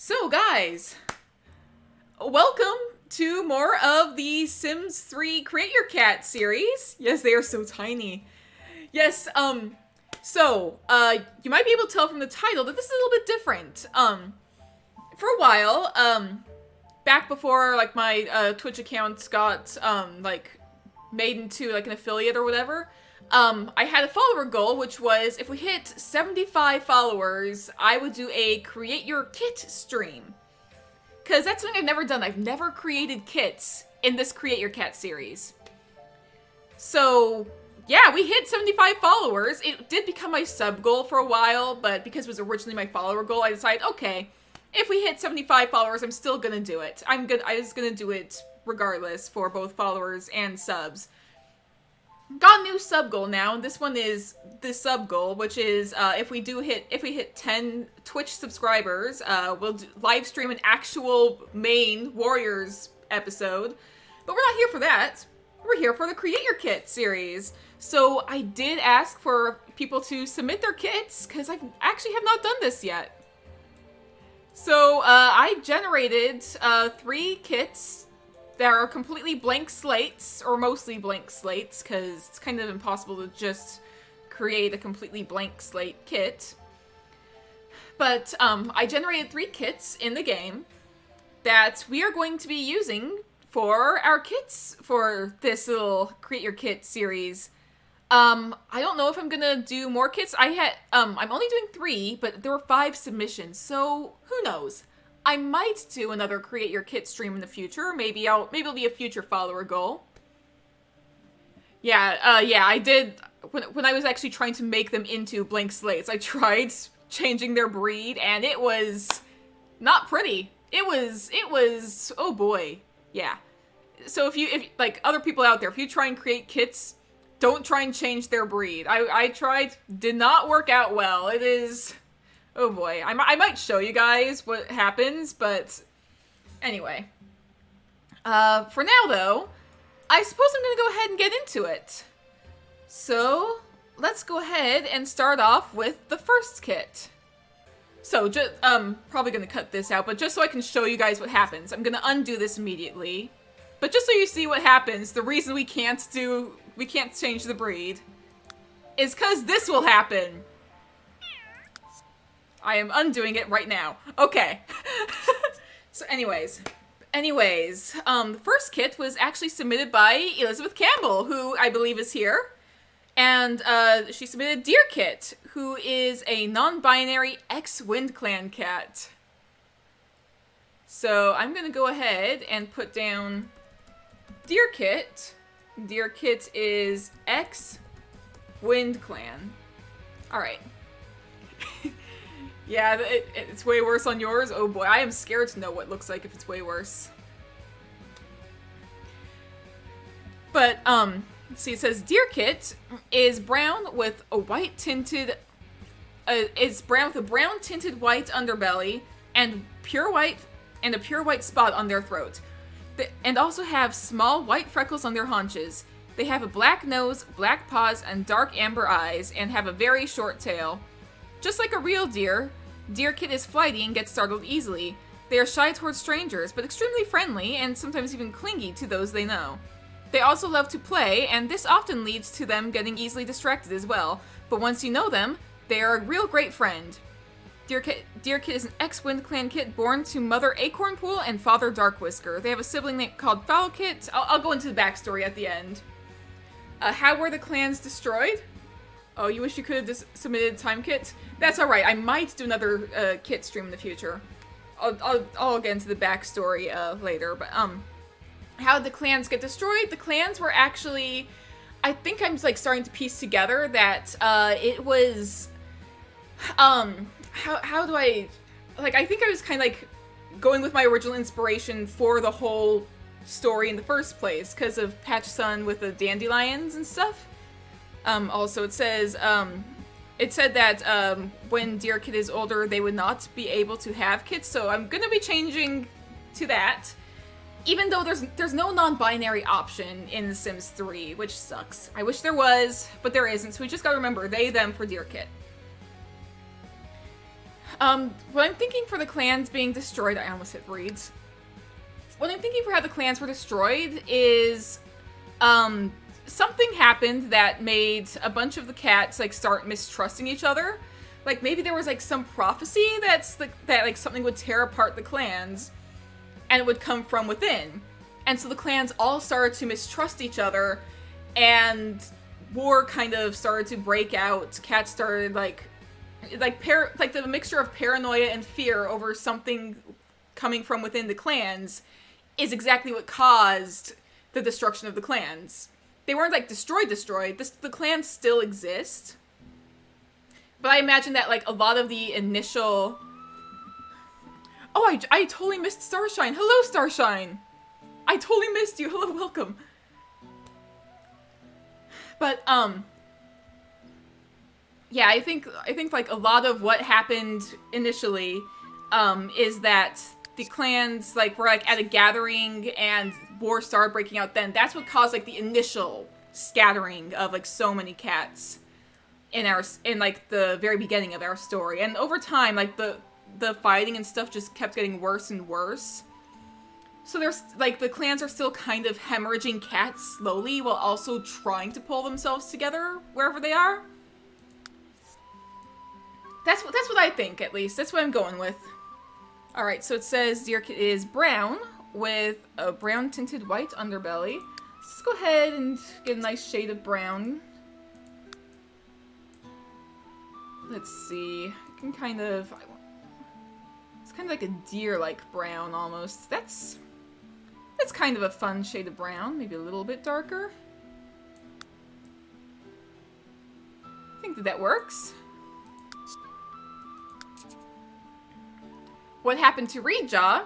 So guys, welcome to more of the Sims 3 Create Your Cat series. Yes, they are so tiny. Yes, you might be able to tell from the title that this is a little bit different. For a while, back before, like, my, Twitch account got, made into, like, an affiliate or whatever, I had a follower goal, which was if we hit 75 followers, I would do a Create Your Kit stream. Because that's something I've never done. I've never created kits in this Create Your Cat series. So, yeah, we hit 75 followers. It did become my sub goal for a while, but because it was originally my follower goal, I decided, okay, if we hit 75 followers, I'm still gonna do it. I was gonna do it regardless for both followers and subs. Got a new sub goal now, and this one is the sub goal, which is if we hit 10 Twitch subscribers, we'll live stream an actual main Warriors episode. But we're not here for that. We're here for the Create Your Kit series. So I did ask for people to submit their kits because I actually have not done this yet. So I generated 3 kits. There are completely blank slates, or mostly blank slates, because it's kind of impossible to just create a completely blank slate kit. But I generated 3 kits in the game that we are going to be using for our kits for this little Create Your Kit series. I don't know if I'm gonna do more kits. I'm only doing 3, but there were 5 submissions, so who knows? I might do another Create Your Kit stream in the future. Maybe it'll be a future follower goal. Yeah, I did, when I was actually trying to make them into blank slates, I tried changing their breed, and it was not pretty. It was, oh boy, yeah. So if like, other people out there, if you try and create kits, don't try and change their breed. I tried, did not work out well. It is... oh boy, I might show you guys what happens, but anyway. For now, though, I suppose I'm gonna go ahead and get into it. So, let's go ahead and start off with the first kit. So, probably gonna cut this out, but just so I can show you guys what happens, I'm gonna undo this immediately. But just so you see what happens, the reason we can't change the breed is because this will happen. I am undoing it right now. Okay. So anyways, the first kit was actually submitted by Elizabeth Campbell, who I believe is here. And she submitted Deer Kit, who is a non-binary ex-Wind Clan cat. So I'm gonna go ahead and put down Deer Kit. Deer Kit is ex-Wind Clan. Alright. Yeah, it's way worse on yours. Oh boy, I am scared to know what it looks like if it's way worse. But, let's see, it says Deer Kit is brown with a white tinted, is brown with a brown tinted white underbelly and a pure white spot on their throat. And also have small white freckles on their haunches. They have a black nose, black paws, and dark amber eyes, and have a very short tail. Just like a real deer, Deer Kit is flighty and gets startled easily. They are shy towards strangers, but extremely friendly and sometimes even clingy to those they know. They also love to play, and this often leads to them getting easily distracted as well, but once you know them, they are a real great friend. Deer Kit is an ex-Wind Clan kit born to Mother Acornpool and Father Darkwhisker. They have a sibling called Foul Kit. I'll go into the backstory at the end. How were the clans destroyed? Oh, you wish you could have submitted time kit? That's alright, I might do another kit stream in the future. I'll get into the backstory later, but how did the clans get destroyed? The clans were actually, I think I'm like starting to piece together that it was, how do I think I was kind of like going with my original inspiration for the whole story in the first place, because of Patch Sun with the dandelions and stuff. Also, it said that when Deer Kit is older, they would not be able to have kits, so I'm gonna be changing to that. Even though there's no non-binary option in The Sims 3, which sucks. I wish there was, but there isn't, so we just gotta remember they, them for Deer Kit. What I'm thinking for the clans being destroyed, I almost hit breeds. What I'm thinking for how the clans were destroyed is, something happened that made a bunch of the cats, like, start mistrusting each other. Like, maybe there was, like, some prophecy that, like, something would tear apart the clans, and it would come from within. And so the clans all started to mistrust each other, and war kind of started to break out. Cats started, like the mixture of paranoia and fear over something coming from within the clans is exactly what caused the destruction of the clans. They weren't, like, destroyed. The clans still exist. But I imagine that, like, a lot of the initial... Oh, I totally missed Starshine. Hello, Starshine. I totally missed you. Hello, welcome. But, yeah, I think, like, a lot of what happened initially, is that the clans, like, were, like, at a gathering and war started breaking out then. That's what caused, like, the initial scattering of, like, so many cats in like, the very beginning of our story. And over time, like, the fighting and stuff just kept getting worse and worse. So there's, like, the clans are still kind of hemorrhaging cats slowly while also trying to pull themselves together wherever they are. That's what I think, at least. That's what I'm going with. Alright, so it says Deer is brown with a brown tinted white underbelly. Let's go ahead and get a nice shade of brown. Let's see. I can kind of... It's kind of like a deer-like brown, almost. That's kind of a fun shade of brown. Maybe a little bit darker. I think that works. What happened to Reedjaw?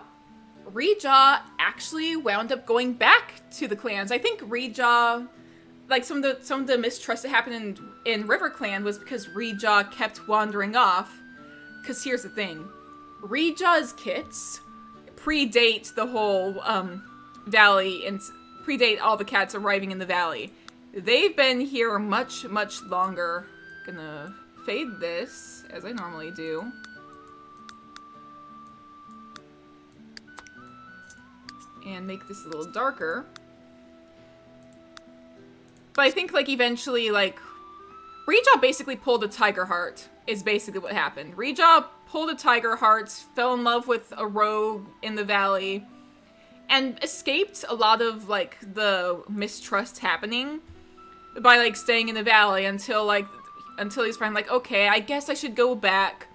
Reedjaw actually wound up going back to the clans. I think Reedjaw, like, some of the mistrust that happened in River Clan was because Reedjaw kept wandering off. Because here's the thing. Reedjaw's kits predate the whole valley and predate all the cats arriving in the valley. They've been here much, much longer. Gonna fade this, as I normally do. And make this a little darker. But I think, like, eventually, like, Reedjaw basically pulled a tiger heart, is basically what happened. Reedjaw pulled a tiger heart, fell in love with a rogue in the valley, and escaped a lot of, like, the mistrust happening by, like, staying in the valley until he's finally like, okay, I guess I should go back.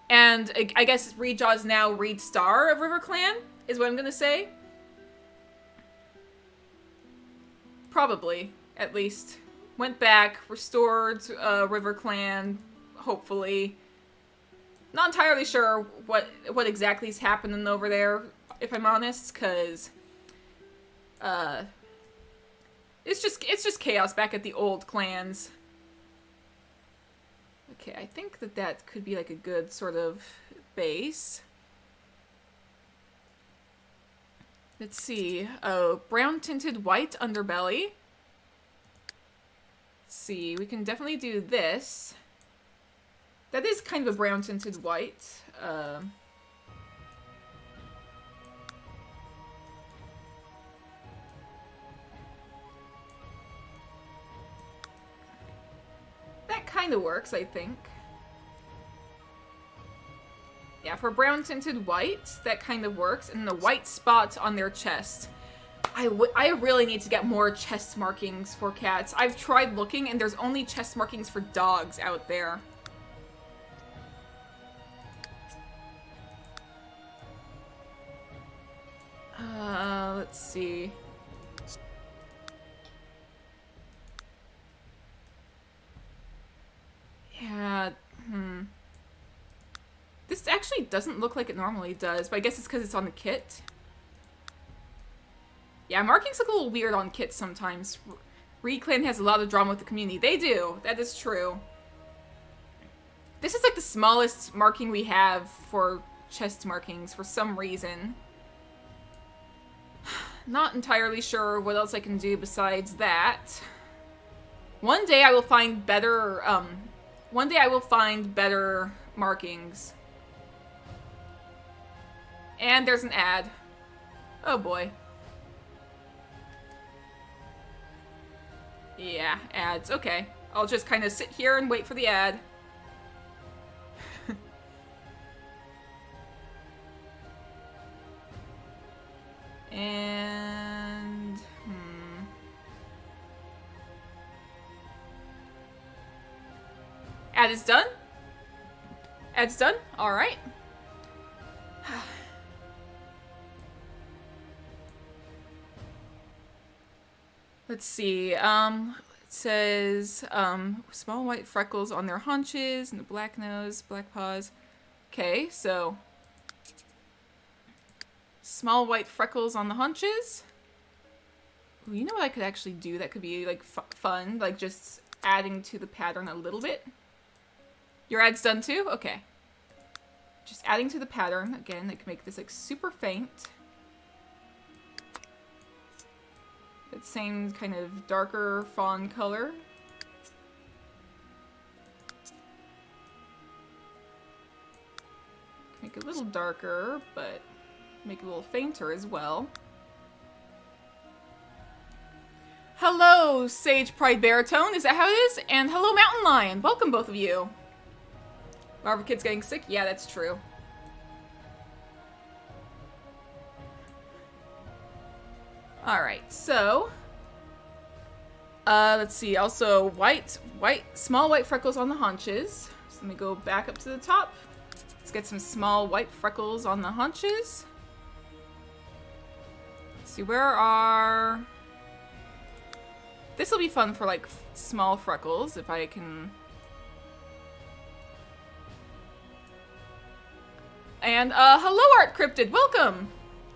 And I guess Reedjaw is now Reed Star of River Clan, is what I'm gonna say. Probably, at least. Went back, restored River Clan, hopefully. Not entirely sure what exactly is happening over there, if I'm honest, because it's just chaos back at the old clans. Okay, I think that could be like a good sort of base. Let's see. Oh, brown tinted white underbelly. Let's see. We can definitely do this. That is kind of a brown tinted white. That kind of works, I think. Yeah, for brown tinted white, that kind of works. And the white spot on their chest. I really need to get more chest markings for cats. I've tried looking, and there's only chest markings for dogs out there. Let's see. Yeah, This actually doesn't look like it normally does, but I guess it's because it's on the kit. Yeah, markings look a little weird on kits sometimes. Reed Clan has a lot of drama with the community. They do. That is true. This is like the smallest marking we have for chest markings for some reason. Not entirely sure what else I can do besides that. One day I will find better, markings. And there's an ad. Oh boy. Yeah, ads. Okay. I'll just kind of sit here and wait for the ad. And... Ad is done? Ad's done? Alright. Let's see, it says, small white freckles on their haunches, and the black nose, black paws. Okay, so, small white freckles on the haunches. Ooh, you know what I could actually do that could be, like, fun? Like, just adding to the pattern a little bit. Your ad's done too? Okay. Just adding to the pattern. Again, I can make this, like, super faint. That same kind of darker fawn color. Make it a little darker, but make it a little fainter as well. Hello, Sage Pride Baritone. Is that how it is? And hello, Mountain Lion. Welcome, both of you. Marvel Kid's getting sick? Yeah, that's true. Alright, so... let's see. Also, small white freckles on the haunches. So let me go back up to the top. Let's get some small white freckles on the haunches. Let's see, where are... This will be fun for, like, small freckles, if I can... And, hello, Art Cryptid! Welcome!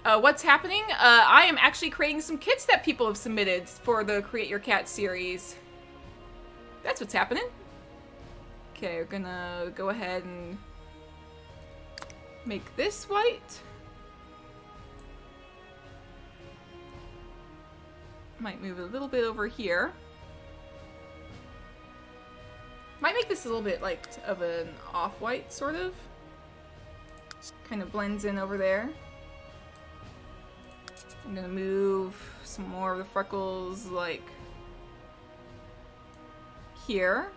What's happening? I am actually creating some kits that people have submitted for the Create Your Cat series. That's what's happening. Okay, we're gonna go ahead and make this white. Might move it a little bit over here. Might make this a little bit like of an off-white, sort of. Kind of blends in over there. I'm gonna move some more of the freckles, like, here.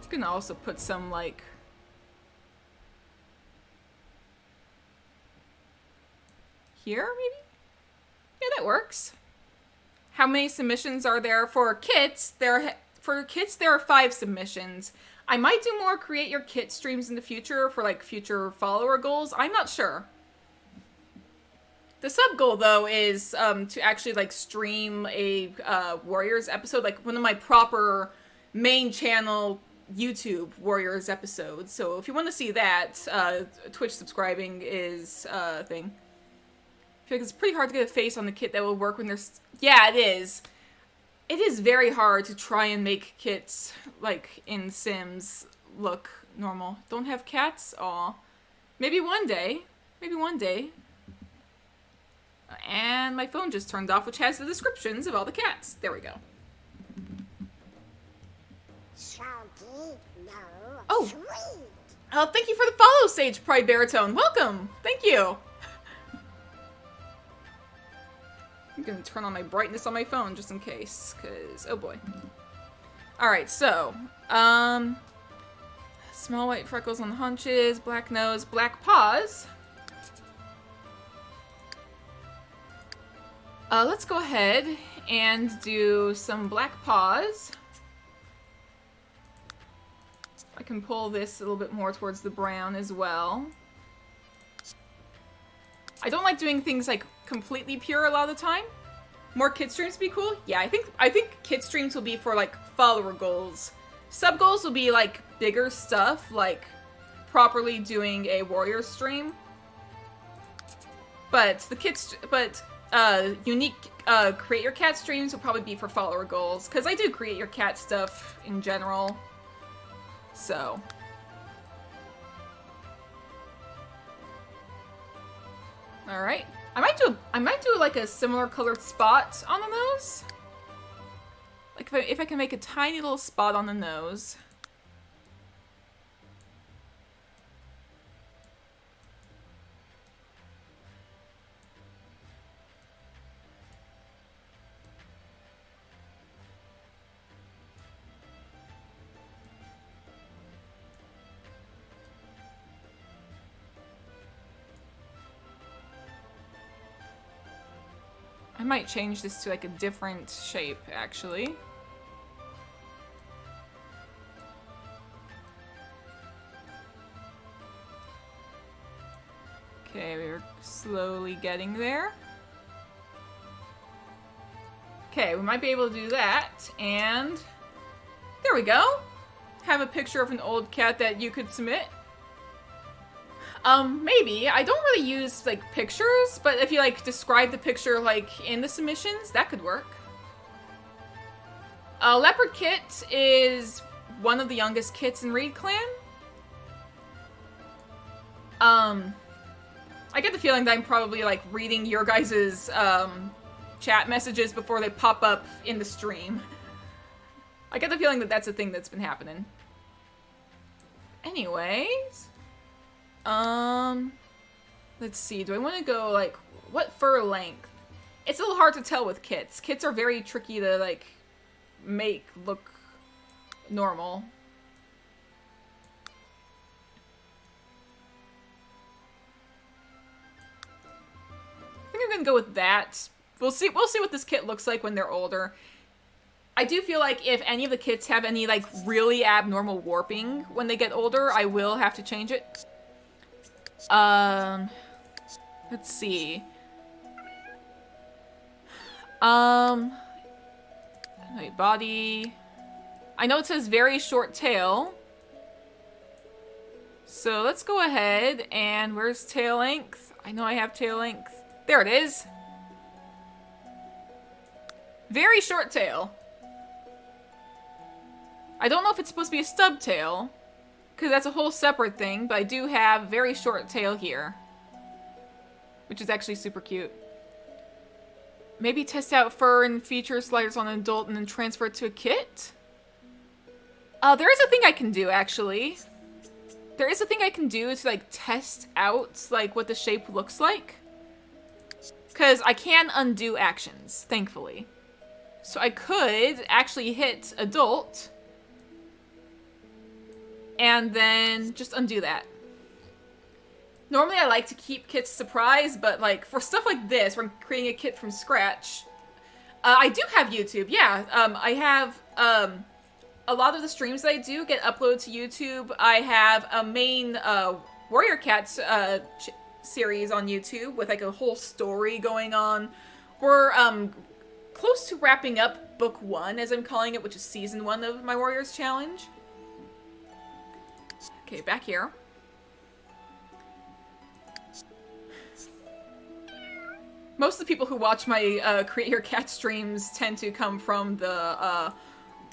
I'm gonna also put some, like, here, maybe? Yeah, that works. How many submissions are there for kits? For kits, there are 5 submissions. I might do more Create Your Kit streams in the future for, like, future follower goals. I'm not sure. The sub goal, though, is to actually, like, stream a Warriors episode, like, one of my proper main channel YouTube Warriors episodes. So if you want to see that, Twitch subscribing is a thing. I feel like it's pretty hard to get a face on the kit that will work when there's... Yeah, it is. It is very hard to try and make kits, like, in Sims look normal. Don't have cats? Aw. Maybe one day. Maybe one day. And my phone just turned off, which has the descriptions of all the cats. There we go. Oh! Thank you for the follow, Sage Pride Baritone. Welcome! Thank you! I'm gonna turn on my brightness on my phone just in case, cause oh boy. Alright, so, small white freckles on the haunches, black nose, black paws. Let's go ahead and do some black paws. I can pull this a little bit more towards the brown as well. I don't like doing things like completely pure a lot of the time. More kit streams be cool? Yeah, I think kit streams will be for like follower goals. Sub goals will be like bigger stuff, like properly doing a warrior stream. But the unique Create Your Cat streams will probably be for follower goals, because I do Create Your Cat stuff in general. So alright. I might do like a similar colored spot on the nose. Like if I can make a tiny little spot on the nose. I might change this to like a different shape, actually. Okay, we're slowly getting there. Okay, we might be able to do that, and there we go. Have a picture of an old cat that you could submit. Maybe. I don't really use, like, pictures, but if you, like, describe the picture, like, in the submissions, that could work. Leopard Kit is one of the youngest kits in Reed Clan. I get the feeling that I'm probably, like, reading your guys' chat messages before they pop up in the stream. I get the feeling that that's a thing that's been happening. Anyways... let's see, do I want to go, like, what fur length? It's a little hard to tell with kits. Kits are very tricky to, like, make look normal. I think I'm gonna go with that. We'll see what this kit looks like when they're older. I do feel like if any of the kits have any, like, really abnormal warping when they get older, I will have to change it. Let's see. Wait, body. I know it says very short tail. So let's go ahead and where's tail length? I know I have tail length. There it is. Very short tail. I don't know if it's supposed to be a stub tail, because that's a whole separate thing, but I do have very short tail here. Which is actually super cute. Maybe test out fur and feature sliders on an adult and then transfer it to a kit? There is a thing I can do, actually. There is a thing I can do to, like, test out, like, what the shape looks like. Because I can undo actions, thankfully. So I could actually hit adult... and then just undo that. Normally I like to keep kits surprise, but like for stuff like this, where I'm creating a kit from scratch, I do have YouTube, yeah. I have, a lot of the streams that I do get uploaded to YouTube. I have a main, Warrior Cats, series on YouTube with like a whole story going on. We're, close to wrapping up book 1, as I'm calling it, which is season 1 of my Warriors Challenge. Okay, back here. Most of the people who watch my Create Your Cat streams tend to come from the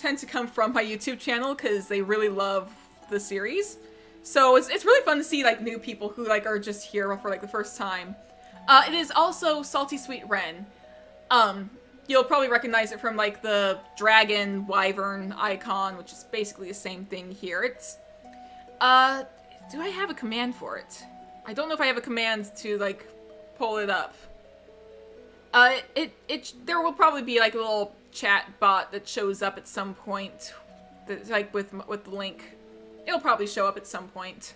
my YouTube channel because they really love the series. So it's really fun to see like new people who like are just here for like the first time. It is also Salty Sweet Ren. You'll probably recognize it from like the dragon wyvern icon, which is basically the same thing here. It's do I have a command for it? I don't know if I have a command to like pull it up. There will probably be like a little chat bot that shows up at some point, that's like with the link. It'll probably show up at some point.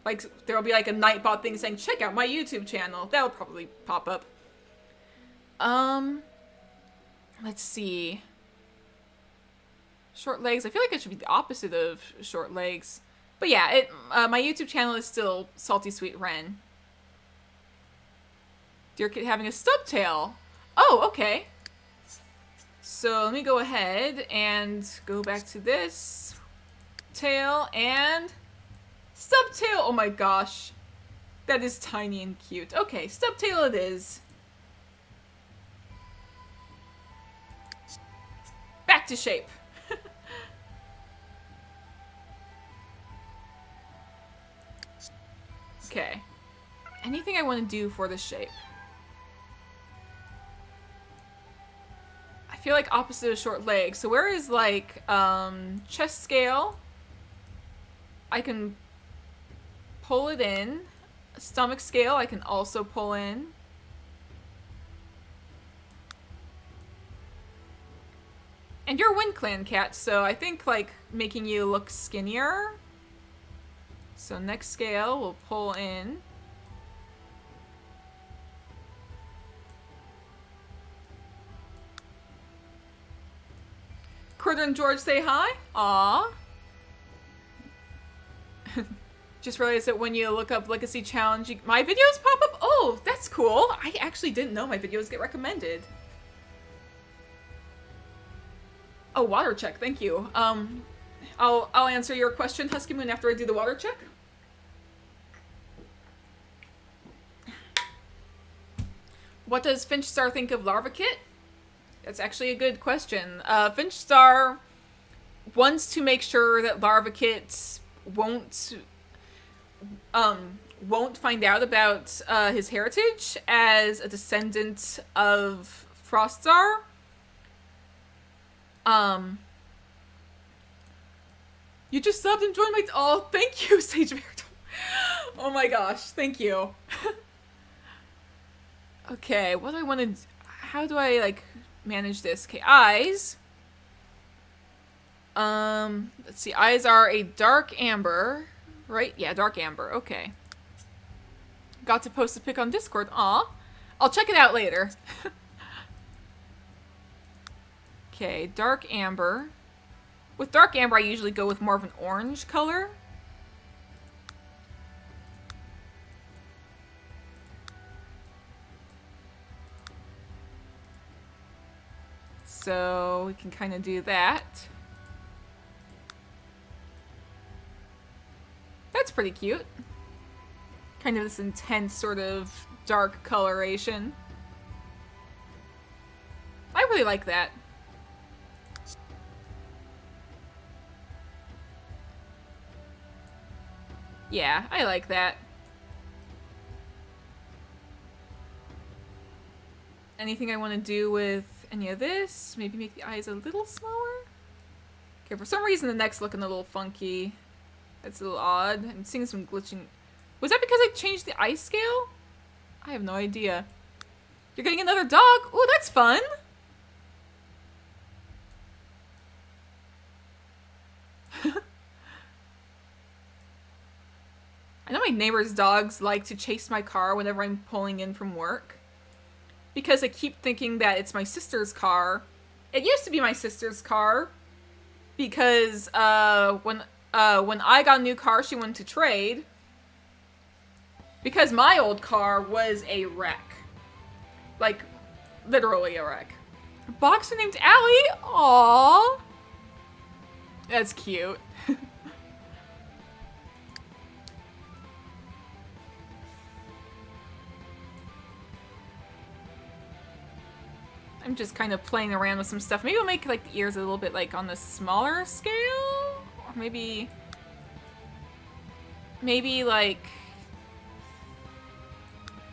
Like there'll be like a Nightbot thing saying, "Check out my YouTube channel." That'll probably pop up. Let's see. Short legs. I feel like it should be the opposite of short legs. But yeah, my YouTube channel is still Salty Sweet Ren. Deer Kit having a stub tail. Oh, okay. So let me go ahead and go back to this. Tail and stub tail. Oh my gosh. That is tiny and cute. Okay, stub tail it is. Back to shape. Okay. Anything I want to do for this shape? I feel like opposite of short legs. So where is like chest scale? I can pull it in. Stomach scale I can also pull in. And you're Wind Clan cat, so I think like making you look skinnier. So next scale we'll pull in. Critter and George say hi. Aw. Just realized that when you look up Legacy Challenge, my videos pop up. Oh, that's cool. I actually didn't know my videos get recommended. Oh, water check. Thank you. I'll answer your question, Husky Moon, after I do the water check. What does Finchstar think of Larva Kit? That's actually a good question. Finchstar wants to make sure that Larva Kit won't find out about his heritage as a descendant of Froststar. You just subbed and joined my... Oh, thank you, Sage Bear. Oh my gosh, thank you. Okay, what do I want to... How do I, like, manage this? Okay, eyes. Let's see. Eyes are a dark amber, right? Yeah, dark amber. Okay. Got to post a pic on Discord. Aw. I'll check it out later. Okay, dark amber. With dark amber, I usually go with more of an orange color. So we can kind of do that. That's pretty cute. Kind of this intense sort of dark coloration. I really like that. Yeah, I like that. Anything I want to do with any of this? Maybe make the eyes a little smaller? Okay, for some reason the neck's looking a little funky. That's a little odd. I'm seeing some glitching. Was that because I changed the eye scale? I have no idea. You're getting another dog? Oh, that's fun! I know my neighbor's dogs like to chase my car whenever I'm pulling in from work. Because I keep thinking that it's my sister's car. It used to be my sister's car. Because when I got a new car, she went to trade. Because my old car was a wreck. Like, literally a wreck. A boxer named Allie? Aww. That's cute. I'm just kind of playing around with some stuff. Maybe I'll make like the ears a little bit like on the smaller scale, or maybe like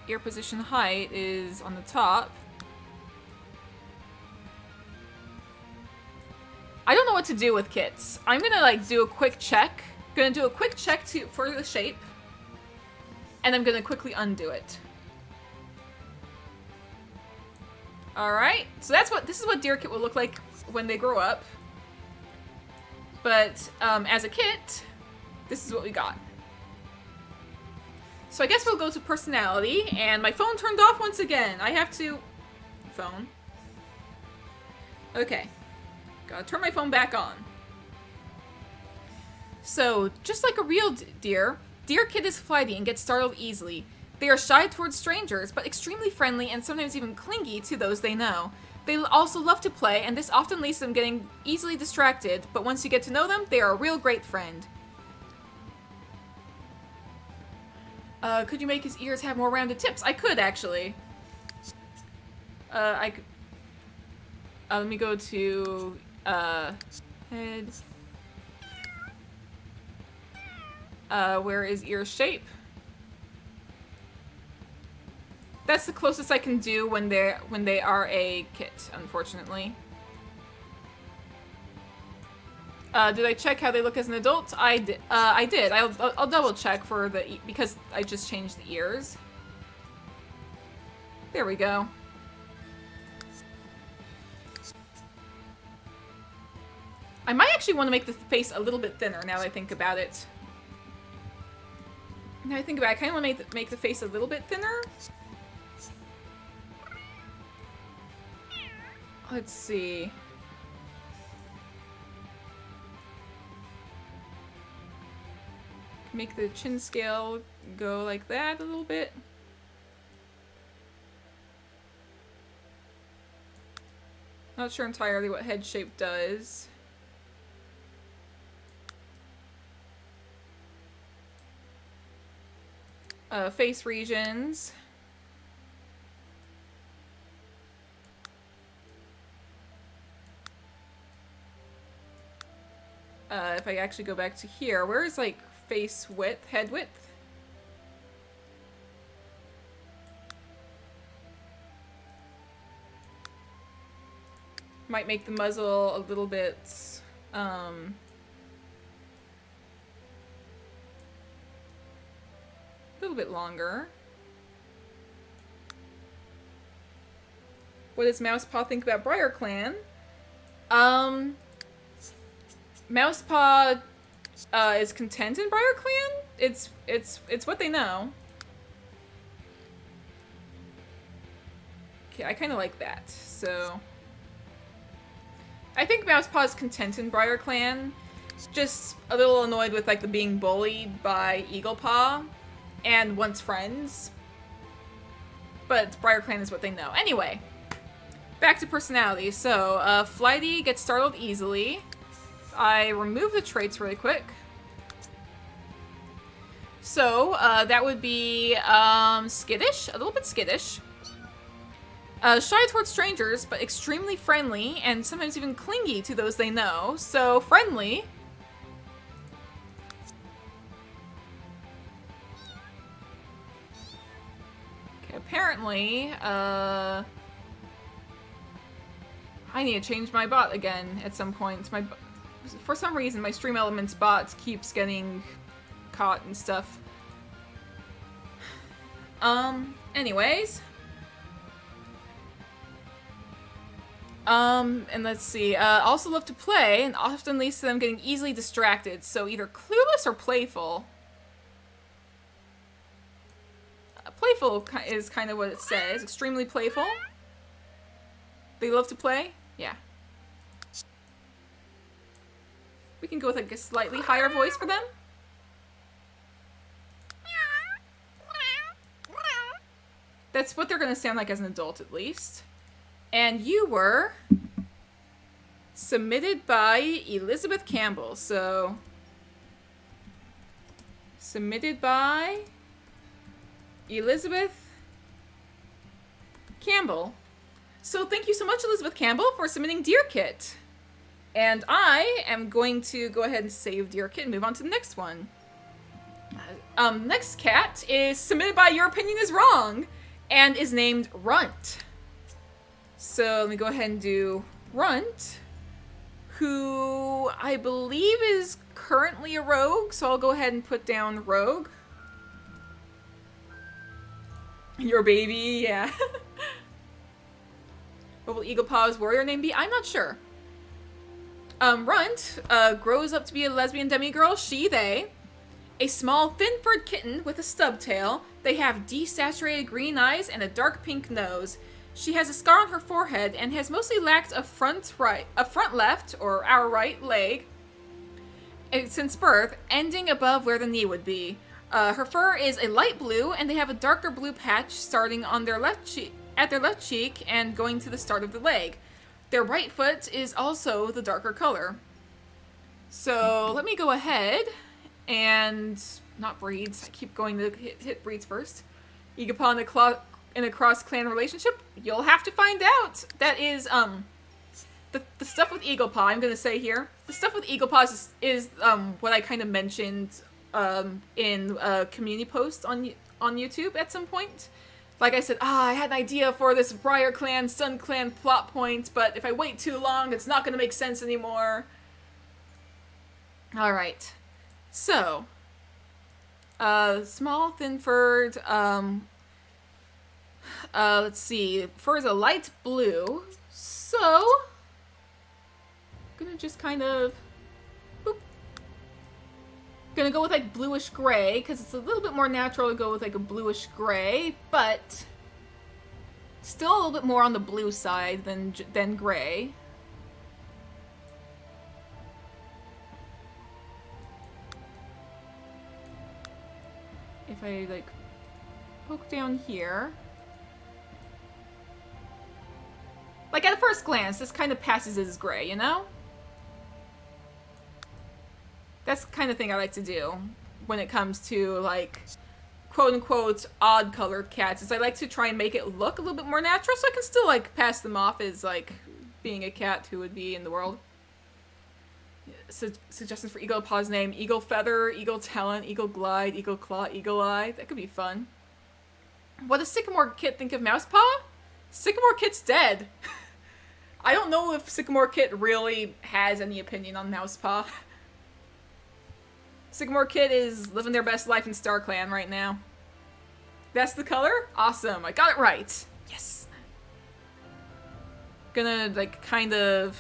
ear position height is on the top. I don't know what to do with kits. I'm gonna like do a quick check. Gonna do a quick check for the shape, and I'm gonna quickly undo it. Alright, so this is what Deer Kit will look like when they grow up. But, as a kit, this is what we got. So I guess we'll go to personality, and my phone turned off once again. I have to... Phone. Okay. Gotta turn my phone back on. So, just like a real deer, Deer Kit is flighty and gets startled easily. They are shy towards strangers, but extremely friendly and sometimes even clingy to those they know. They also love to play, and this often leads to them getting easily distracted, but once you get to know them, they are a real great friend. Could you make his ears have more rounded tips? I could, actually. Let me go to, head. Where is ear shape? That's the closest I can do when they are a kit, unfortunately. Did I check how they look as an adult? I did. I'll double check for because I just changed the ears. There we go. I might actually want to make the face a little bit thinner now that I think about it. Now I think about it, I kind of want to make the face a little bit thinner. Let's see. make the chin scale go like that a little bit. Not sure entirely what head shape does. Face regions. If I actually go back to here, where is like face width, head width? Might make the muzzle a little bit, a little bit longer. What does Mousepaw think about BriarClan? Mousepaw is content in BriarClan. It's what they know. Okay, I kind of like that. So I think Mousepaw is content in BriarClan. Just a little annoyed with like the being bullied by Eaglepaw, and wants friends. But BriarClan is what they know. Anyway, back to personality. So Flighty gets startled easily. I remove the traits really quick. So, that would be, skittish, a little bit skittish. Shy towards strangers, but extremely friendly, and sometimes even clingy to those they know. So, friendly. Okay, apparently, I need to change my bot again at some point. For some reason, my Stream Elements bot keeps getting caught and stuff. Anyways. And let's see. Also love to play, and often leads to them getting easily distracted. So either clueless or playful. Playful is kind of what it says. Extremely playful. They love to play? Yeah. We can go with like a slightly higher voice for them. That's what they're gonna sound like as an adult, at least. And you were submitted by Elizabeth Campbell. So, submitted by Elizabeth Campbell. So thank you so much, Elizabeth Campbell, for submitting Dear Kit. And I am going to go ahead and save Dear Kit and move on to the next one. Next cat is submitted by Your Opinion Is Wrong and is named Runt. So let me go ahead and do Runt, who I believe is currently a rogue. So I'll go ahead and put down rogue. Your baby, yeah. What will Eaglepaw's warrior name be? I'm not sure. Runt grows up to be a lesbian demigirl, she, they. A small, thin-furred kitten with a stub tail. They have desaturated green eyes and a dark pink nose. She has a scar on her forehead and has mostly lacked a front left, or our right, leg since birth, ending above where the knee would be. Her fur is a light blue, and they have a darker blue patch starting on their left cheek, at their left cheek, and going to the start of the leg. Their right foot is also the darker color. So let me go ahead and not breeds. I keep going to hit breeds first. Eaglepaw in a cross-clan relationship. You'll have to find out. That is the stuff with Eaglepaw. I'm gonna say here. The stuff with Eaglepaw is what I kind of mentioned in a community post on YouTube at some point. Like I said, I had an idea for this BriarClan, Sun Clan plot point, but if I wait too long, it's not going to make sense anymore. Alright. So. Small, thin-furred, let's see. Fur is a light blue. So. I'm gonna just kind of. Boop. Gonna go with like bluish gray, because it's a little bit more natural to go with like a bluish gray, but still a little bit more on the blue side than gray. if I, like, poke down here... Like, at a first glance, this kind of passes as gray, you know? That's the kind of thing I like to do when it comes to, like, quote-unquote odd-colored cats, is I like to try and make it look a little bit more natural, so I can still, like, pass them off as, like, being a cat who would be in the world. Suggestions for Eagle Paw's name: Eagle Feather, Eagle Talent, Eagle Glide, Eagle Claw, Eagle Eye. That could be fun. What does Sycamore Kit think of Mousepaw? Sycamore Kit's dead. I don't know if Sycamore Kit really has any opinion on Mousepaw. Sycamore Kit is living their best life in StarClan right now. That's the color? Awesome, I got it right. Yes. Gonna, like, kind of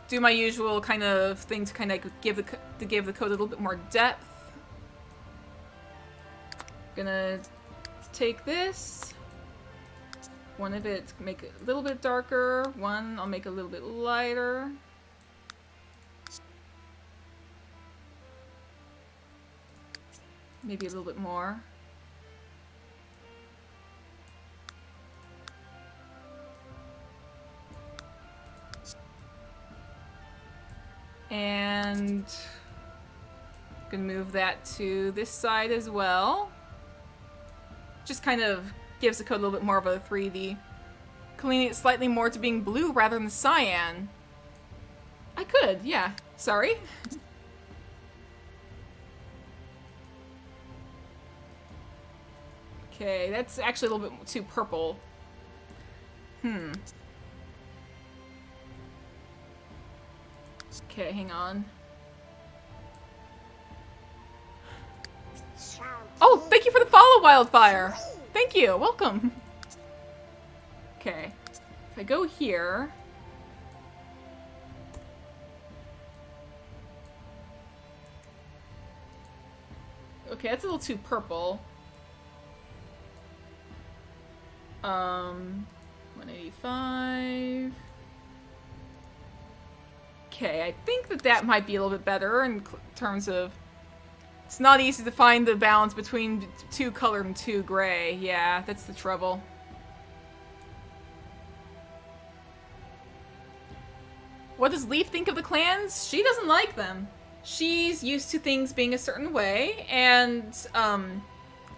do my usual kind of thing to kind of give the code a little bit more depth. Gonna take this. One of it, make it a little bit darker. One, I'll make a little bit lighter. Maybe a little bit more. And I'm gonna move that to this side as well. Just kind of gives the code a little bit more of a 3D. Cleaning it slightly more to being blue rather than cyan. I could, yeah. Sorry. Okay, that's actually a little bit too purple. Okay, hang on. Oh, thank you for the follow, Wildfire! Thank you, welcome! Okay, if I go here... Okay, that's a little too purple. 185... Okay, I think that might be a little bit better in terms of... It's not easy to find the balance between too colored and too gray. Yeah, that's the trouble. What does Leaf think of the clans? She doesn't like them. She's used to things being a certain way, and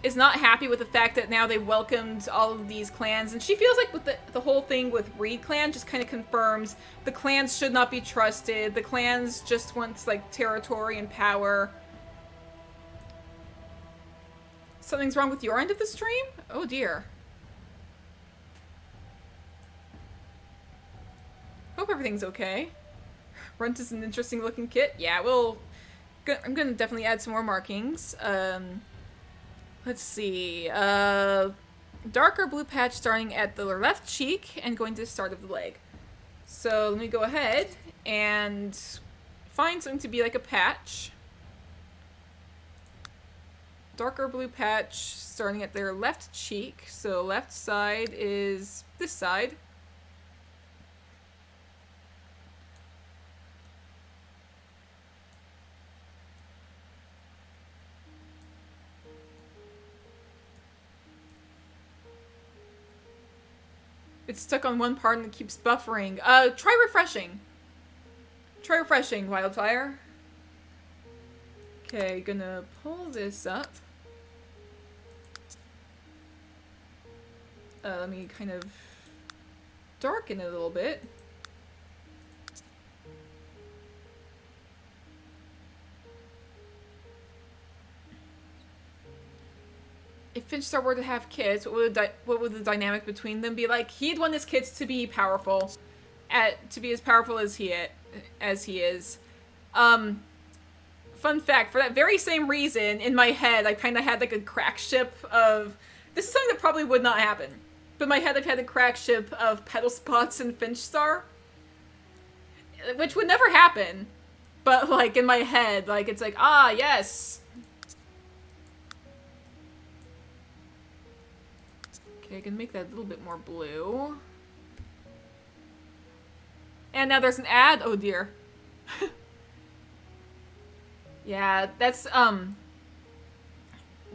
is not happy with the fact that now they've welcomed all of these clans, and she feels like with the whole thing with Reed Clan just kind of confirms the clans should not be trusted. The clans just want, like, territory and power. Something's wrong with your end of the stream? Oh dear. Hope everything's okay. Runt is an interesting looking kit. Yeah, I'm gonna definitely add some more markings. Let's see. Darker blue patch starting at the left cheek and going to the start of the leg. So let me go ahead and find something to be like a patch. Darker blue patch starting at their left cheek. So left side is this side. It's stuck on one part and it keeps buffering. Try refreshing. Try refreshing, Wildfire. Okay, gonna pull this up. Let me kind of darken it a little bit. If Finchstar were to have kids, what would the dynamic between them be like? He'd want his kids to be powerful, to be as powerful as he is. Fun fact, for that very same reason, in my head, I kind of had like a crack ship of... This is something that probably would not happen. But in my head, I've had a crack ship of Petal Spots and Finchstar. Which would never happen. But, like, in my head, like, it's like, ah, yes! Okay, I can make that a little bit more blue. And now there's an ad? Oh dear. Yeah, that's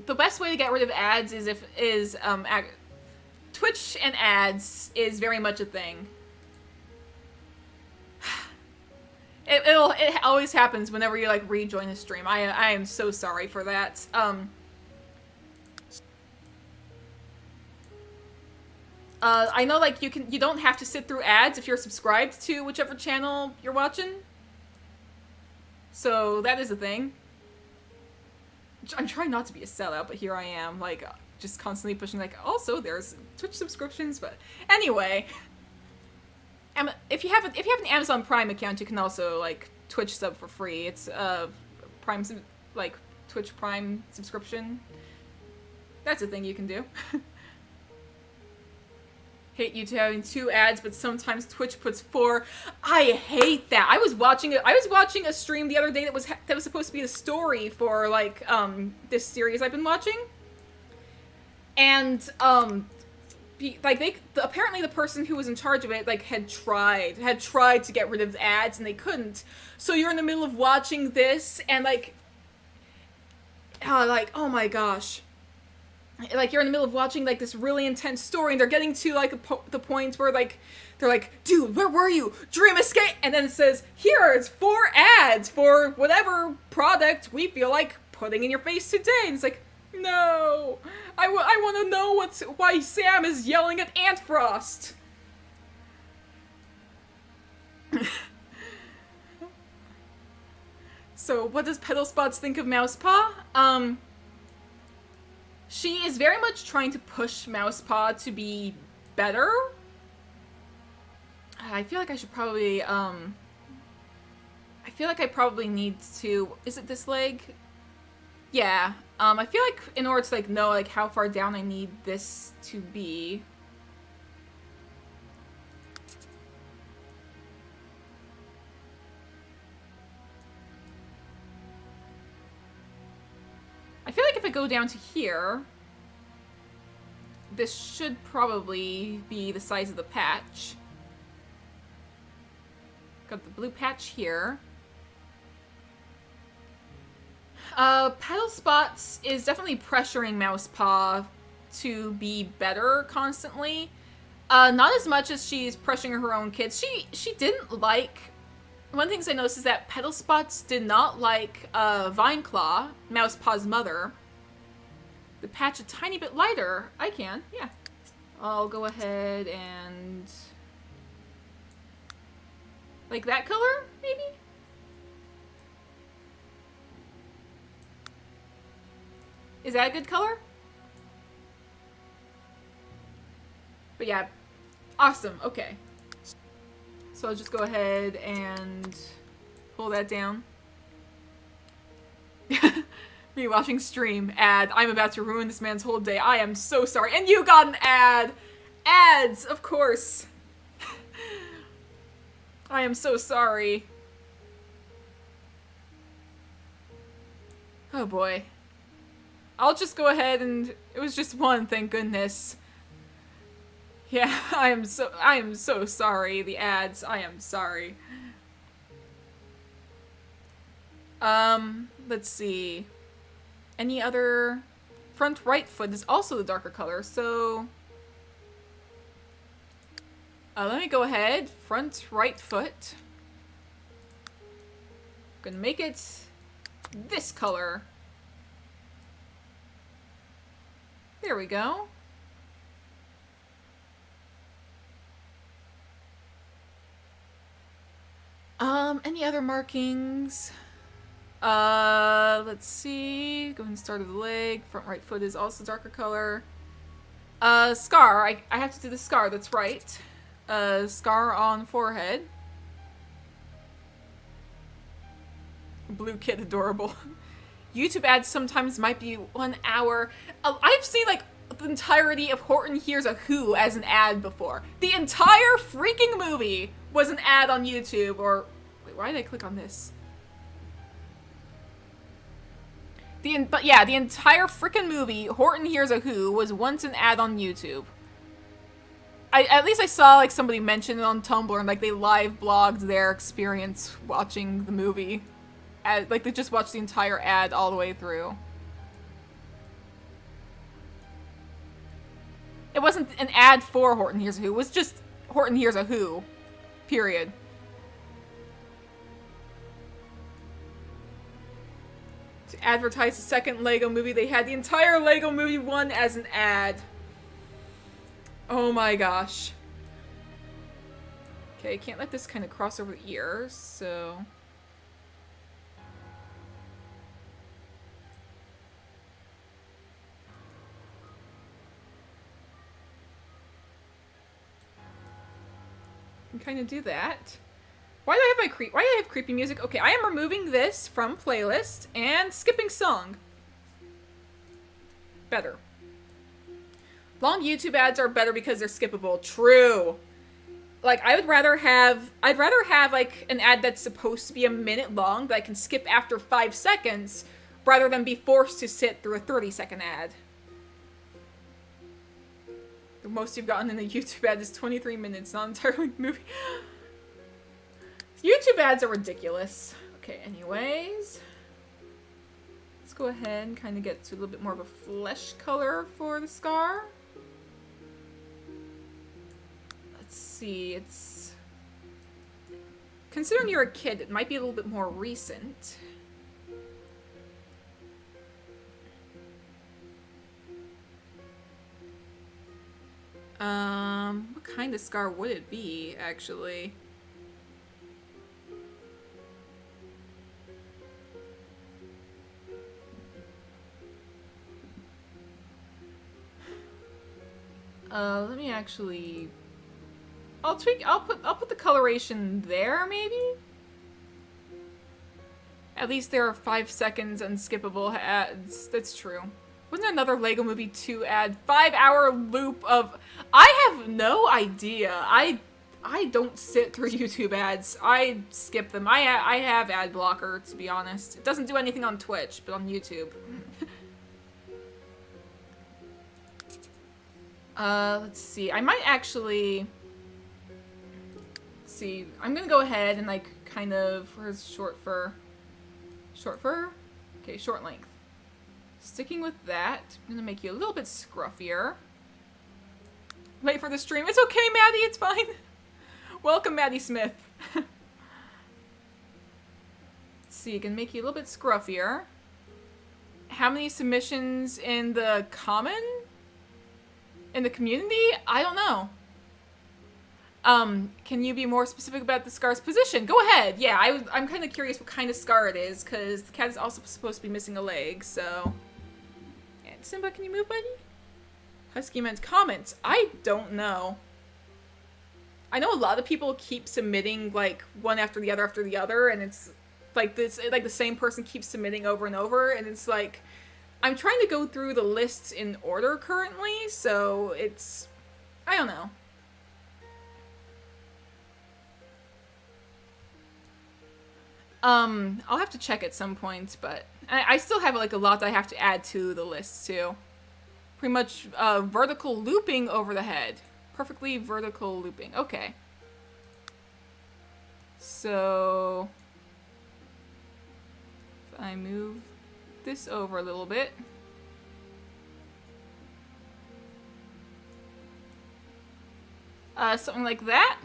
the best way to get rid of ads is Twitch and ads is very much a thing. It always happens whenever you like rejoin a stream. I am so sorry for that. I know like you don't have to sit through ads if you're subscribed to whichever channel you're watching. So that is a thing. I'm trying not to be a sellout, but here I am, like, just constantly pushing, like, also there's Twitch subscriptions, but anyway. If you have an Amazon Prime account, you can also, like, Twitch sub for free. It's Prime, like, Twitch Prime subscription. That's a thing you can do. Hate YouTube having 2 ads, but sometimes Twitch puts 4. I hate that. I was watching a stream the other day that was supposed to be the story for like this series I've been watching, and apparently the person who was in charge of it like had tried to get rid of the ads and they couldn't. So you're in the middle of watching this and like oh my gosh. Like, you're in the middle of watching, like, this really intense story, and they're getting to, like, the point where, like, they're like, dude, where were you? Dream escape! And then it says, here, it's 4 ads for whatever product we feel like putting in your face today. And it's like, no. I want to know why Sam is yelling at Ant Frost. So, what does Pedal Spots think of Mousepaw? She is very much trying to push Mousepaw to be better. I feel like I should probably, I feel like I probably need to... Is it this leg? Yeah. I feel like in order to, like, know, like, how far down I need this to be... I feel like if I go down to here, this should probably be the size of the patch. Got the blue patch here. Pedal Spots is definitely pressuring Mousepaw to be better constantly. Not as much as she's pressuring her own kids. She didn't like... One of the things I noticed is that Pedal Spots did not like Vineclaw, Mousepaw's mother. The patch a tiny bit lighter. I can, yeah. I'll go ahead and... Like that color, maybe? Is that a good color? But yeah, awesome, okay. So I'll just go ahead and pull that down. Me watching stream, ad, I'm about to ruin this man's whole day. I am so sorry. And you got an ad! Ads, of course. I am so sorry. Oh boy. I'll just go ahead and... It was just one, thank goodness. Yeah, I am so sorry, the ads. I am sorry. Let's see. Any other... Front right foot is also the darker color, so... let me go ahead. Front right foot. Gonna make it this color. There we go. Any other markings? Let's see. Go ahead and start of the leg. Front right foot is also darker color. Scar. I have to do the scar, that's right. Scar on forehead. Blue kid, adorable. YouTube ads sometimes might be 1 hour. I've seen, like, the entirety of Horton Hears a Who as an ad before. The entire freaking movie was an ad on YouTube, or... Wait, why did I click on this? But yeah, the entire freaking movie, Horton Hears a Who, was once an ad on YouTube. At least I saw, like, somebody mention it on Tumblr, and, like, they live blogged their experience watching the movie. ad, like they just watched the entire ad all the way through. It wasn't an ad for Horton Hears a Who. It was just Horton Hears a Who. Period. To advertise the second Lego movie, they had the entire Lego movie 1 as an ad. Oh my gosh. Okay, can't let this kind of cross over the ears, so... can kind of do that. Why do I have why do I have creepy music? Okay, I am removing this from playlist and skipping song. Better. Long YouTube ads are better because they're skippable. True. Like, I'd rather have like an ad that's supposed to be a minute long that I can skip after 5 seconds rather than be forced to sit through a 30-second ad. The most you've gotten in a YouTube ad is 23 minutes, not entirely movie. YouTube ads are ridiculous. Okay, anyways. Let's go ahead and kind of get to a little bit more of a flesh color for the scar. Let's see, it's... considering you're a kid, it might be a little bit more recent. What kind of scar would it be, actually? Let me actually... I'll put the coloration there, maybe? At least there are 5 seconds unskippable ads. That's true. Wasn't there another Lego Movie 2 ad? 5-hour loop of... I have no idea. I don't sit through YouTube ads. I skip them. I have ad blocker, to be honest. It doesn't do anything on Twitch, but on YouTube. Let's see. I might actually... let's see. I'm gonna go ahead and, like, kind of... where's short fur? Short fur? Okay, short length. Sticking with that, I'm gonna make you a little bit scruffier. Late for the stream. It's okay, Maddie, it's fine. Welcome, Maddie Smith. Let's see, I can make you a little bit scruffier. How many submissions in the common? In the community? I don't know. Can you be more specific about the scar's position? Go ahead. Yeah, I'm kind of curious what kind of scar it is, because the cat is also supposed to be missing a leg, so... And Simba, can you move, buddy? Husky Man's comments. I don't know. I know a lot of people keep submitting, like, one after the other, and it's like this, like the same person keeps submitting over and over, and it's like, I'm trying to go through the lists in order currently, so it's, I don't know. I'll have to check at some point, but I still have, like, a lot that I have to add to the list, too. Pretty much, vertical looping over the head. Perfectly vertical looping. Okay. So... if I move this over a little bit... something like that.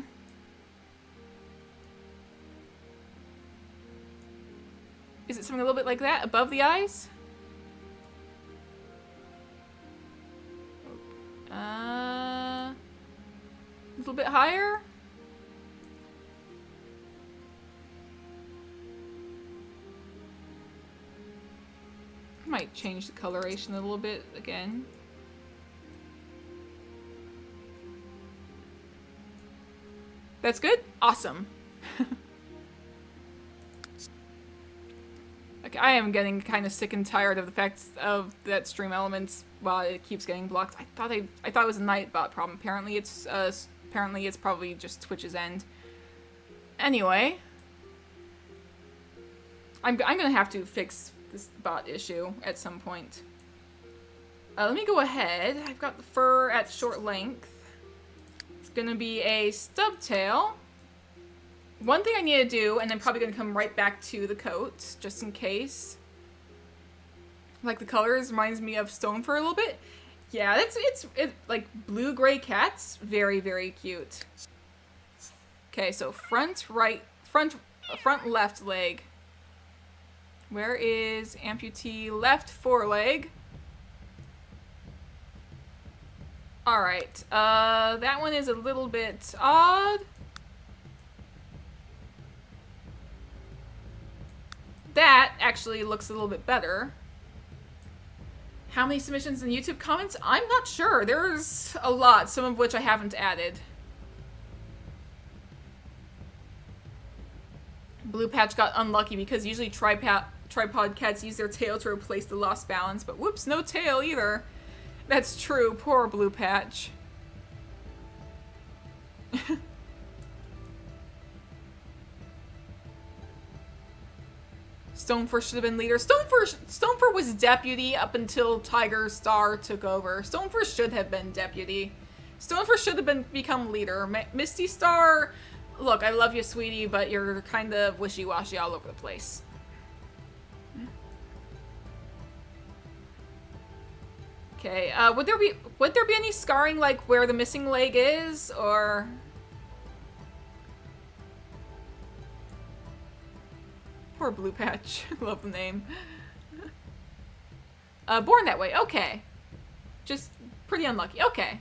Is it something a little bit like that, above the eyes? A little bit higher? I might change the coloration a little bit again. That's good? Awesome. Okay, I am getting kind of sick and tired of the fact of that Stream Elements while it keeps getting blocked. I thought it was a Nightbot problem. Apparently it's probably just Twitch's end. Anyway, I'm gonna have to fix this bot issue at some point. Let me go ahead. I've got the fur at short length. It's gonna be a stub tail. One thing I need to do, and I'm probably going to come right back to the coat, just in case. Like, the colors reminds me of Stonefor a little bit. Yeah, it's like blue-gray cats. Very, very cute. Okay, so front left leg. Where is amputee left foreleg? Alright, that one is a little bit odd. That actually looks a little bit better. How many submissions and YouTube comments? I'm not sure. There's a lot, some of which I haven't added. Blue Patch got unlucky because usually tripod cats use their tail to replace the lost balance, but whoops, no tail either. That's true. Poor Blue Patch. Stonefor should have been leader. Stonefor was deputy up until Tiger Star took over. Stonefor should have been deputy. Stonefor should have become leader. Misty Star, look, I love you, sweetie, but you're kind of wishy-washy all over the place. Okay, would there be any scarring, like where the missing leg is, or? Poor Blue Patch. Love the name. Born that way. Okay. Just pretty unlucky. Okay.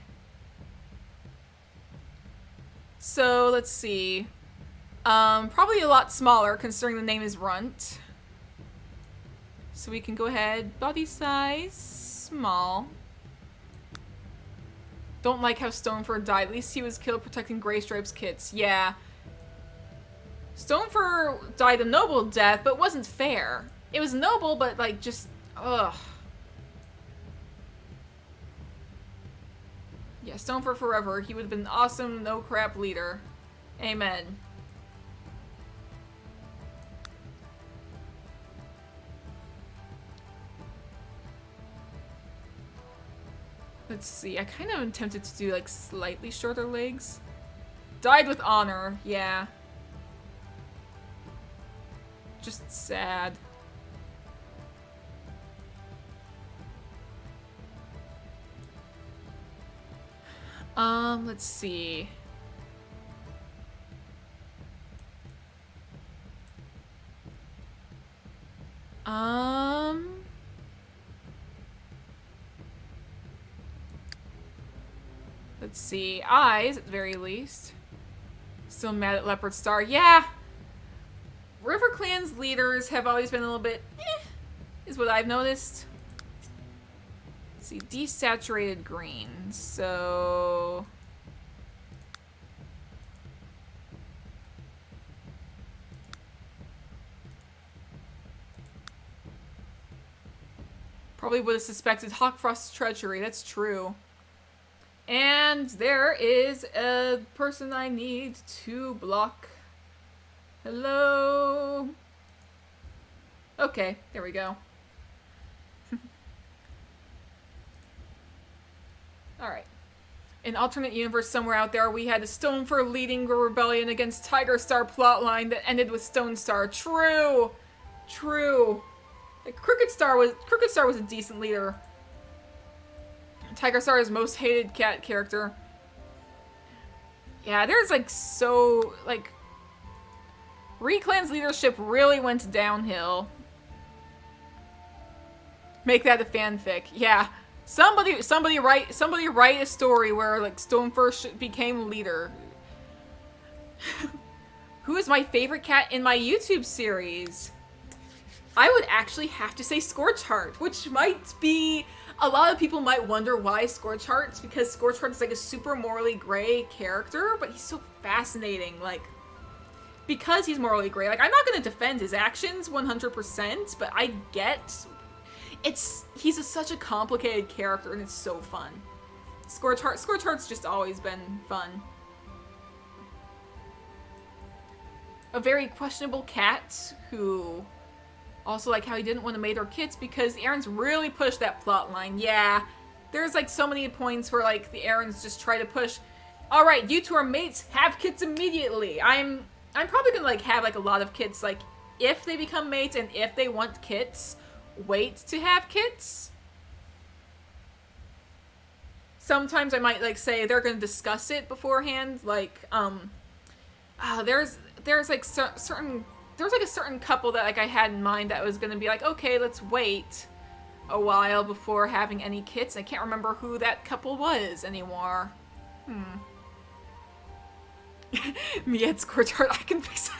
So, let's see. Probably a lot smaller, considering the name is Runt. So we can go ahead. Body size. Small. Don't like how Stonefor died. At least he was killed protecting Gray Stripes kits. Yeah. Stonefor died a noble death, but wasn't fair. It was noble, but like just, ugh. Yeah, Stonefor forever. He would have been an awesome, no crap leader. Amen. Let's see. I kind of am tempted to do like slightly shorter legs. Died with honor. Yeah. Just sad. Let's see. Let's see. Eyes, at the very least. Still mad at Leopard Star. Yeah! River Clan's leaders have always been a little bit is what I've noticed. Let's see, desaturated green. So probably would have suspected Hawkfrost's treachery. That's true. And there is a person I need to block. Hello? Okay, there we go. Alright. In alternate universe somewhere out there, we had a Stonefor leading a rebellion against Tiger Star plotline that ended with Stone Star. True! True. Like, Crooked Star was a decent leader. Tiger Star's most hated cat character. Yeah, there's like so like Reclan's leadership really went downhill. Make that a fanfic. Yeah. Somebody write a story where like Stonefor became leader. Who is my favorite cat in my YouTube series? I would actually have to say Scorchheart, which might be a lot of people might wonder why Scorchheart. It's because Scorchheart is like a super morally gray character, but he's so fascinating. Like, because he's morally gray. Like, I'm not going to defend his actions 100%, but I get he's such a complicated character, and it's so fun. Scorchheart's just always been fun. A very questionable cat who also like how he didn't want to mate our kids because Erin's really pushed that plot line. Yeah, there's like so many points where like the Erins just try to push, all right, you two are mates, have kids immediately. I'm I'm probably gonna like have like a lot of kids, like if they become mates and if they want kits, wait to have kits. Sometimes I might like say they're gonna discuss it beforehand, like there's like certain there's like a certain couple that like I had in mind that was gonna be like, okay, let's wait a while before having any kits. I can't remember who that couple was anymore. Me at Scorchard, I can fix it.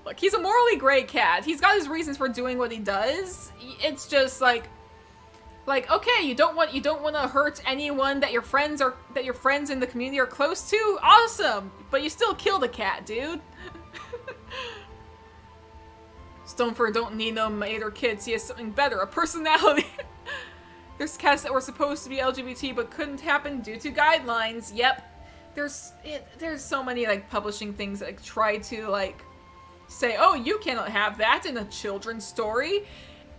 Look, he's a morally gray cat. He's got his reasons for doing what he does. It's just like okay, you don't want to hurt anyone that your friends in the community are close to. Awesome, but you still killed a cat, dude. Stonefur don't need no mate or kids. He has something better, a personality. There's cats that were supposed to be LGBT but couldn't happen due to guidelines. Yep. There's so many like publishing things that like, try to like say, oh, you cannot have that in a children's story.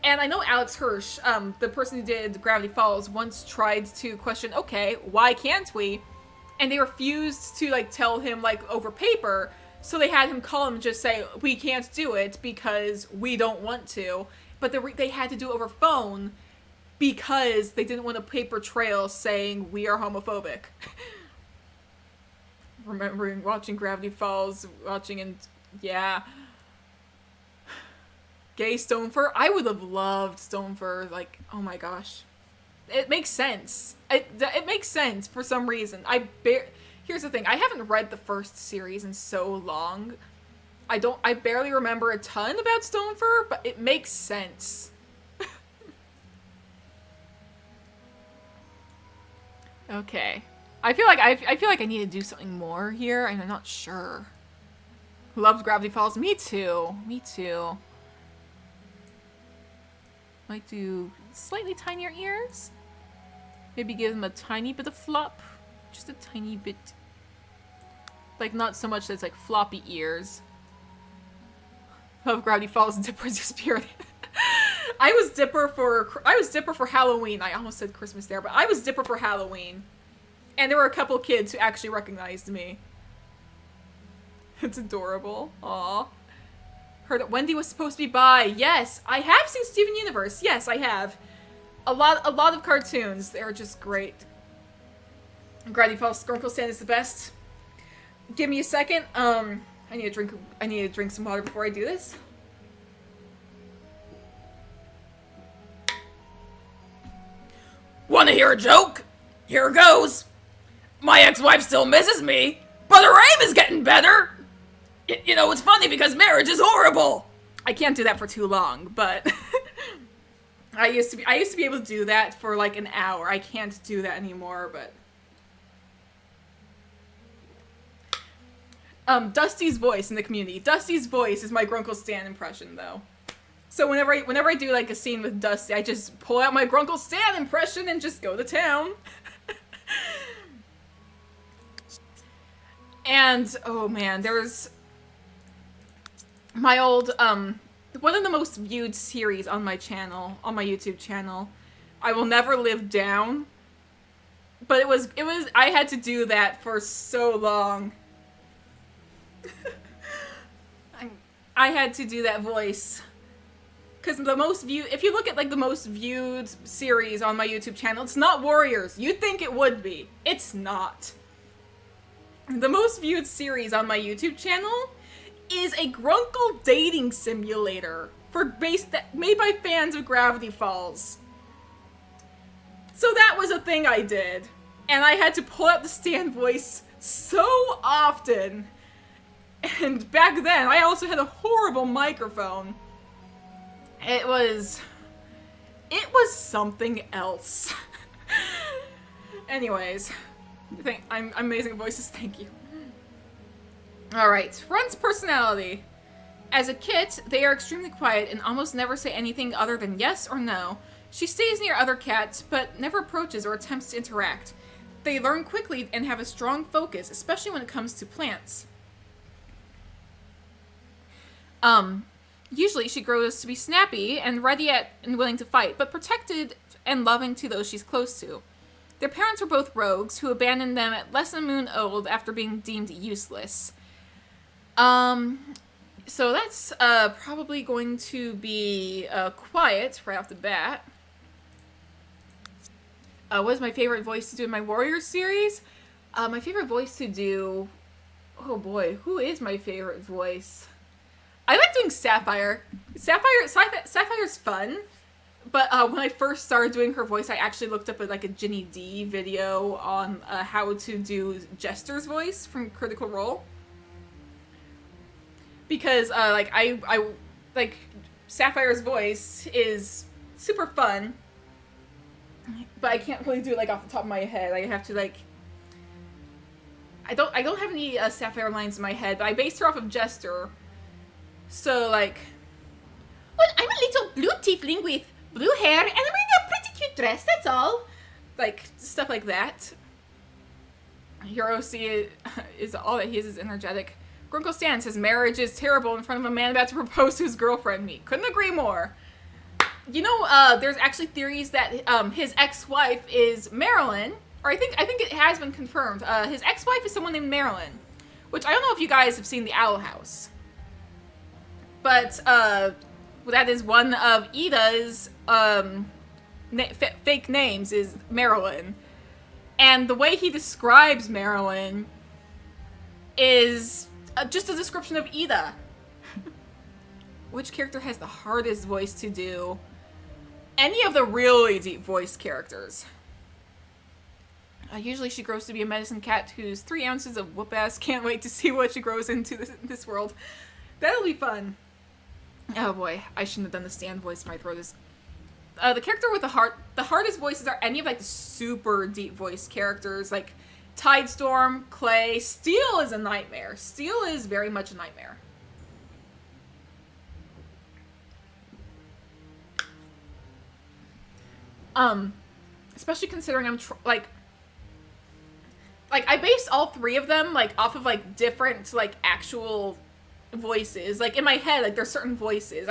And I know Alex Hirsch, the person who did Gravity Falls, once tried to question, okay, why can't we? And they refused to like tell him like over paper. So they had him call him and just say, we can't do it because we don't want to. But they had to do it over phone because they didn't want a paper trail saying we are homophobic. Remembering watching Gravity Falls, yeah. Gay Stonefur? I would have loved Stonefur, like, oh my gosh. It makes sense. It makes sense for some reason. Here's the thing, I haven't read the first series in so long. I barely remember a ton about Stonefur, but it makes sense. Okay. I feel like I need to do something more here, and I'm not sure. Loves Gravity Falls. Me too. Me too. Might do slightly tinier ears. Maybe give them a tiny bit of flop. Just a tiny bit. Like, not so much that it's like floppy ears. Love Gravity Falls and Dipper's your spirit. I was Dipper for Halloween. I almost said Christmas there, but I was Dipper for Halloween. And there were a couple kids who actually recognized me. It's adorable. Aw. Heard that Wendy was supposed to be bi. Yes, I have seen Steven Universe. Yes, I have. A lot of cartoons. They're just great. Gravity Falls Grunkle Stand is the best. Give me a second. I need to drink some water before I do this. Wanna hear a joke? Here goes. My ex-wife still misses me, but her aim is getting better. You know, it's funny because marriage is horrible. I can't do that for too long, but I used to be able to do that for like an hour. I can't do that anymore, but Dusty's voice in the community. Dusty's voice is my Grunkle Stan impression, though. So whenever I do like a scene with Dusty, I just pull out my Grunkle Stan impression and just go to town. And oh man, there's my old one of the most viewed series on my channel, on my YouTube channel. I Will Never Live Down. But it was I had to do that for so long. I had to do that voice. Because the most viewed, if you look at like the most viewed series on my YouTube channel, it's not Warriors. You'd think it would be. It's not. The most viewed series on my YouTube channel is a Grunkle dating simulator made by fans of Gravity Falls. So that was a thing I did. And I had to pull out the Stan voice so often. And back then, I also had a horrible microphone. It was something else. Anyways, I'm amazing at voices, thank you. Alright, Runt's personality. As a kit, they are extremely quiet and almost never say anything other than yes or no. She stays near other cats, but never approaches or attempts to interact. They learn quickly and have a strong focus, especially when it comes to plants. Usually she grows to be snappy and ready and willing to fight, but protected and loving to those she's close to. Their parents were both rogues who abandoned them at less than a moon old after being deemed useless. So that's probably going to be quiet right off the bat. What is my favorite voice to do in my Warriors series? My favorite voice to do... Oh boy, who is my favorite voice? I like doing Sapphire. Sapphire's fun, but when I first started doing her voice, I actually looked up a Ginny D video on how to do Jester's voice from Critical Role. Because I like Sapphire's voice is super fun, but I can't really do it off the top of my head. I have to I don't have any Sapphire lines in my head, but I based her off of Jester. So well, I'm a little blue tiefling with blue hair, and I'm wearing a pretty cute dress. That's all. Stuff like that. Hiroshi is all that he is energetic. Grunkle Stan says marriage is terrible in front of a man about to propose to his girlfriend. Me couldn't agree more. You know, there's actually theories that his ex-wife is Marilyn, or I think it has been confirmed. His ex-wife is someone named Marilyn, which I don't know if you guys have seen the Owl House, but that is one of Ida's fake names is Marilyn, and the way he describes Marilyn is just a description of Ida. Which character has the hardest voice to do? Any of the really deep voice characters. Usually she grows to be a medicine cat who's 3 ounces of whoop-ass. Can't wait to see what she grows into this world. That'll be fun. Oh boy, I shouldn't have done the Stan voice. My throat is... the character with the hardest voices are any of the super deep voice characters, like Tidestorm, Clay. Steel is a nightmare. Steel is very much a nightmare. Especially considering I'm I based all 3 of them off of different actual voices. In my head, there's certain voices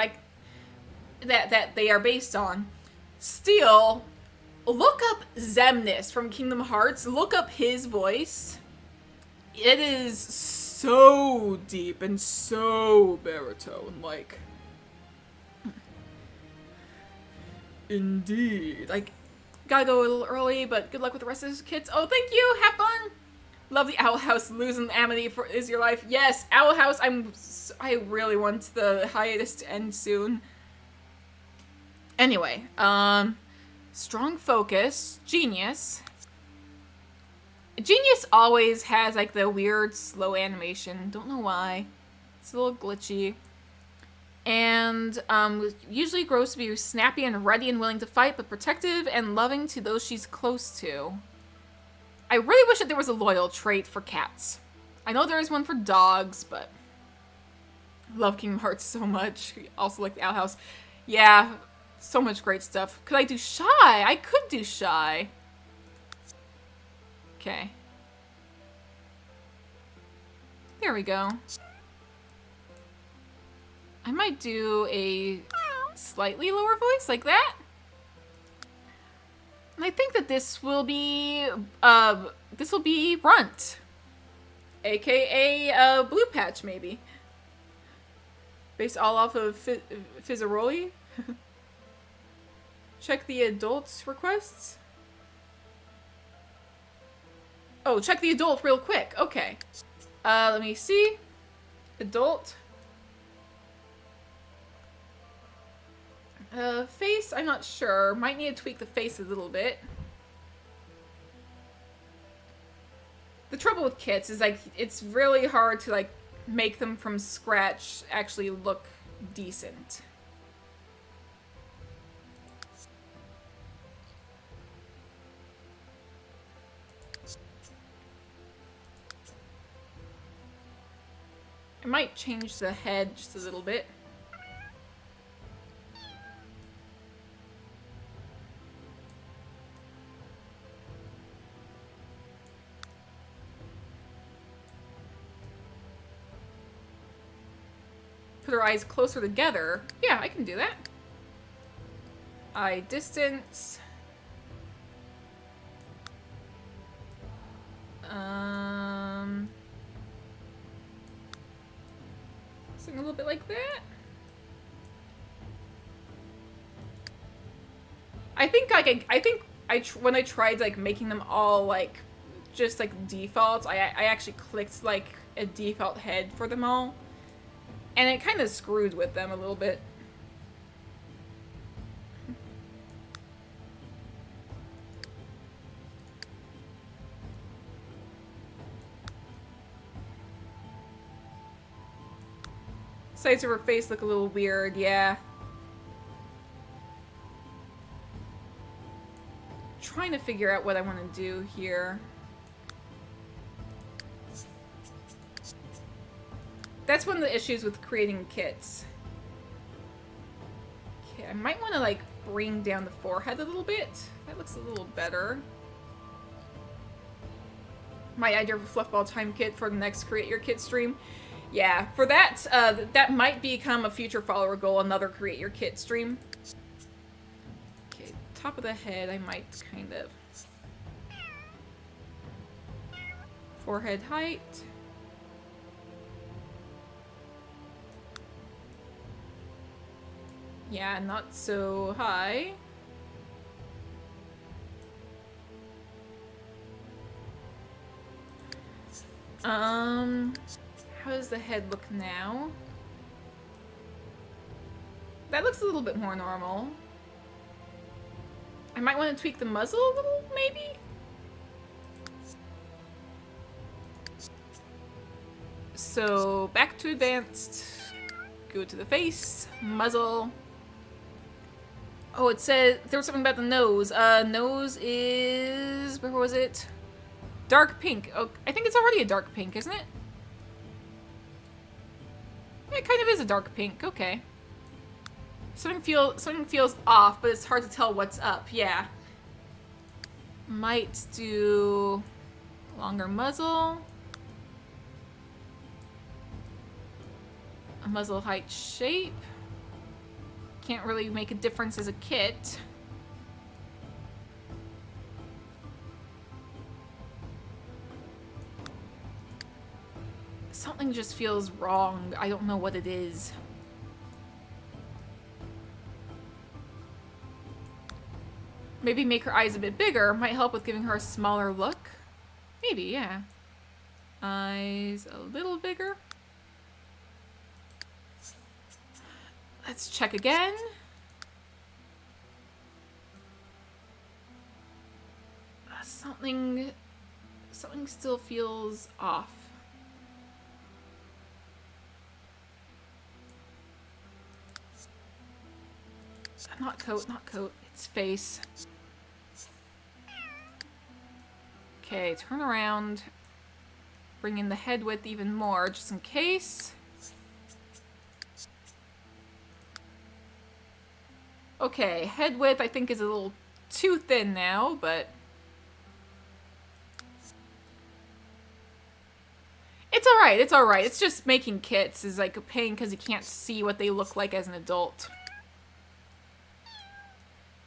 that they are based on. Steel, look up Xemnas from Kingdom Hearts. Look up his voice. It is so deep and so baritone, indeed. Gotta go a little early, but good luck with the rest of the kids. Oh, thank you. Have fun. Love the Owl House. Losing Amity is your life. Yes, Owl House. I really want the hiatus to end soon. Anyway, strong focus. Genius. Genius always has the weird slow animation. Don't know why. It's a little glitchy. And usually grows to be snappy and ready and willing to fight, but protective and loving to those she's close to. I really wish that there was a loyal trait for cats. I know there is one for dogs, but I love Kingdom Hearts so much. Also like the Owl House. Yeah, so much great stuff. Could I do Shy? I could do Shy. Okay. There we go. I might do a slightly lower voice like that. And I think that this will be Runt, aka Blue Patch, maybe. Based all off of Fizzaroli. Check the adult requests. Oh, check the adult real quick. Okay. Let me see. Adult. Face, I'm not sure. Might need to tweak the face a little bit. The trouble with kits is, it's really hard to, make them from scratch actually look decent. I might change the head just a little bit. Put her eyes closer together. Yeah, I can do that. Eye distance. Something a little bit like that. I think when I tried like making them all like just like defaults, I actually clicked like a default head for them all, and it kind of screwed with them a little bit. Sides of her face look a little weird, yeah. Trying to figure out what I want to do here. That's one of the issues with creating kits. Okay, I might want to like bring down the forehead a little bit. That looks a little better. My idea of a fluffball time kit for the next Create Your Kit stream. Yeah, for that, that might become a future follower goal, another Create Your Kit stream. Okay, top of the head, I might kind of... Forehead height. Yeah, not so high. How does the head look now? That looks a little bit more normal. I might want to tweak the muzzle a little, maybe? So, back to advanced. Go to the face, muzzle. Oh, it said, there was something about the nose. Nose is, where was it? Dark pink. Oh, I think it's already a dark pink, isn't it? It kind of is a dark pink. Okay. Something feels off, but it's hard to tell what's up. Yeah. Might do longer muzzle. A muzzle height shape. Can't really make a difference as a kit. Something just feels wrong. I don't know what it is. Maybe make her eyes a bit bigger. Might help with giving her a smaller look. Maybe, yeah. Eyes a little bigger. Let's check again. Something still feels off. Not coat, not coat. It's face. Okay, turn around. Bring in the head width even more, just in case. Okay, head width I think is a little too thin now, but... It's alright, it's alright. It's just making kits is like a pain because you can't see what they look like as an adult.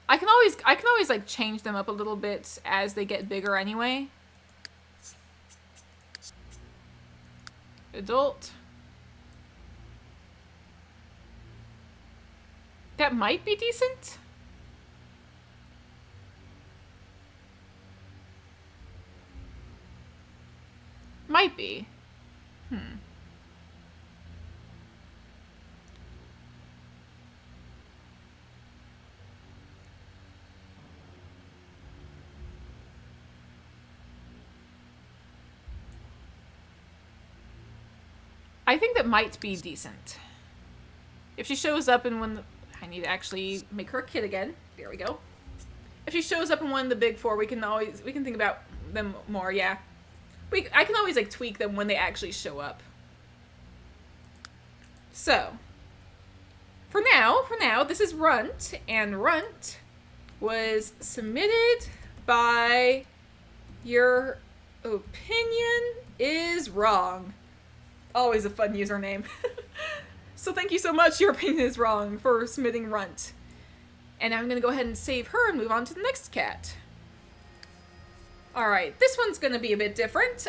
I can always like change them up a little bit as they get bigger anyway. Adult. That might be decent. Might be. I think that might be decent. If she shows up in one... I need to actually make her a kid again. There we go. If she shows up in one of the big four, we can think about them more, yeah. I can always like tweak them when they actually show up. So, for now, this is Runt, and Runt was submitted by Your Opinion is Wrong. Always a fun username. So thank you so much, Your Opinion is Wrong, for submitting Runt. And I'm gonna go ahead and save her and move on to the next cat. Alright, this one's gonna be a bit different.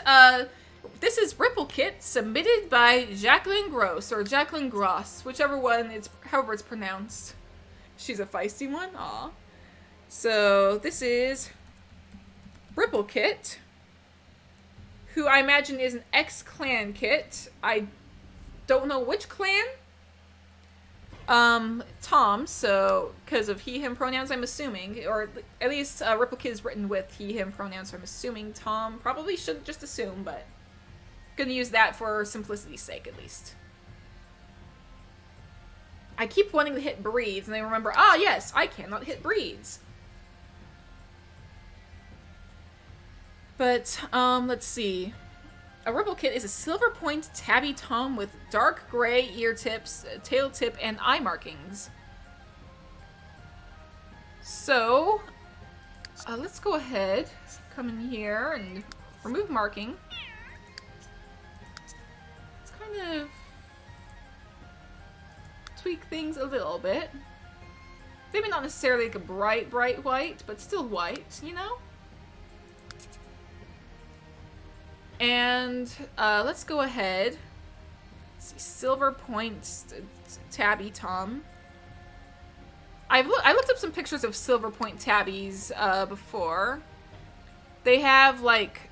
This is Ripple Kit, submitted by Jacqueline Gross, or Jacqueline Gross, whichever one, however it's pronounced. She's a feisty one? Aw. So, this is Ripple Kit, who I imagine is an X-Clan kit. I don't know which clan. Tom, so, because of he, him pronouns, I'm assuming, or at least Ripple Kit is written with he, him pronouns, so I'm assuming Tom. Probably shouldn't just assume, but gonna use that for simplicity's sake, at least. I keep wanting to hit breeds, and I remember, ah, yes, I cannot hit breeds. But, let's see. A Ripple Kit is a silver point tabby tom with dark gray ear tips, tail tip, and eye markings. So, let's go ahead, come in here, and remove marking. Let's kind of tweak things a little bit. Maybe not necessarily like a bright, bright white, but still white, you know? And let's go ahead. Let's see, silver point tabby tom. I looked up some pictures of silver point tabbies before. They have like,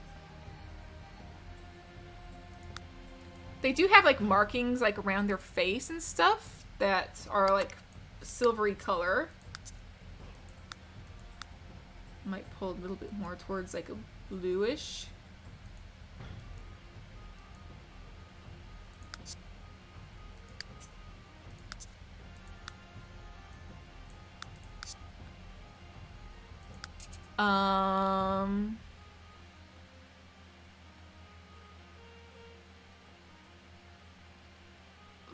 they do have like markings like around their face and stuff that are like silvery color. Might pull a little bit more towards like a bluish.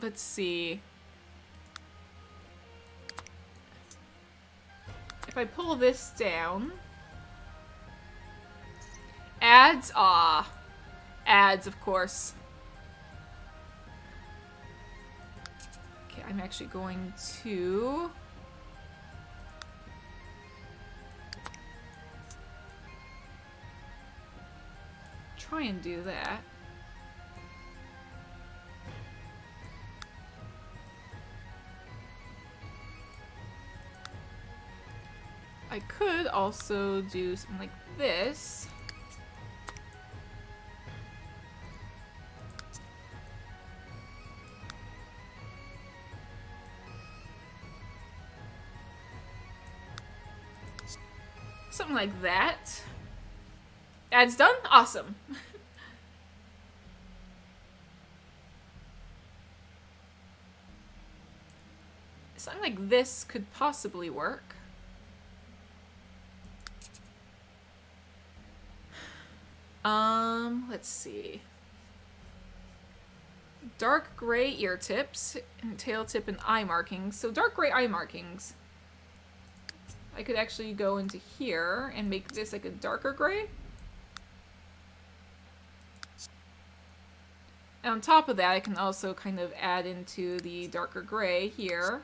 Let's see. If I pull this down, ads, ads, of course. Okay, I'm actually going to try and do that. I could also do something like this. Something like that. Ads done? Awesome. Something like this could possibly work. Let's see. Dark gray ear tips and tail tip and eye markings. So dark gray eye markings. I could actually go into here and make this like a darker gray. And on top of that, I can also kind of add into the darker gray here.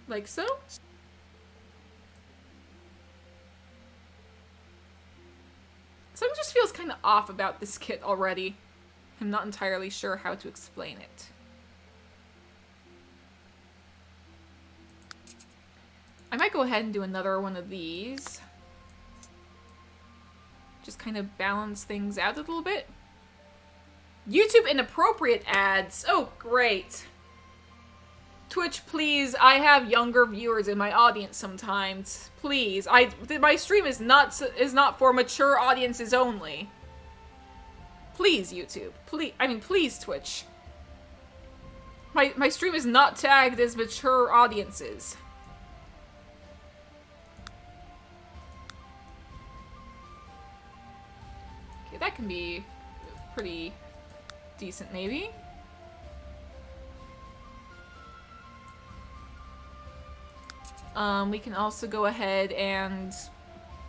Like so. Something just feels kind of off about this kit already. I'm not entirely sure how to explain it. I might go ahead and do another one of these. Just kind of balance things out a little bit. YouTube inappropriate ads. Oh, great. Twitch, please. I have younger viewers in my audience sometimes. Please. My stream is not for mature audiences only. Please, YouTube. Please, Twitch. My stream is not tagged as mature audiences. Okay, that can be pretty decent, maybe. We can also go ahead and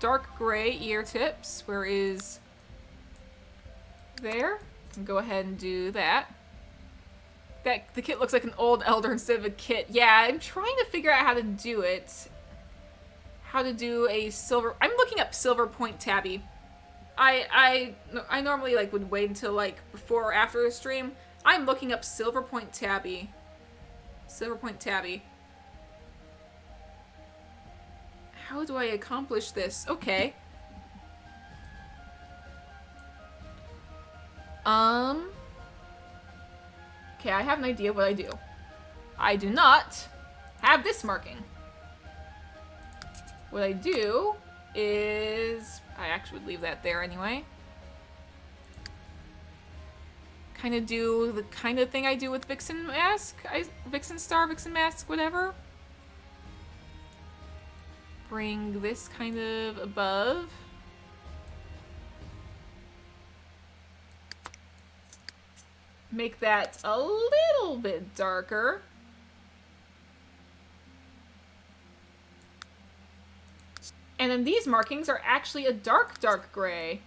dark gray ear tips. Where is there? Go ahead and do that. The kit looks like an old elder instead of a kit. Yeah, I'm trying to figure out how to do it. How to do a silver... I'm looking up silver point tabby. I normally like would wait until like before or after the stream. I'm looking up silver point tabby. Silver point tabby. How do I accomplish this? Okay. Okay, I have an idea what I do. I do not have this marking. What I do is... I actually would leave that there anyway. Kind of do the kind of thing I do with Vixen Mask. Vixen Star, Vixen Mask, whatever. Bring this kind of above. Make that a little bit darker. And then these markings are actually a dark, dark gray.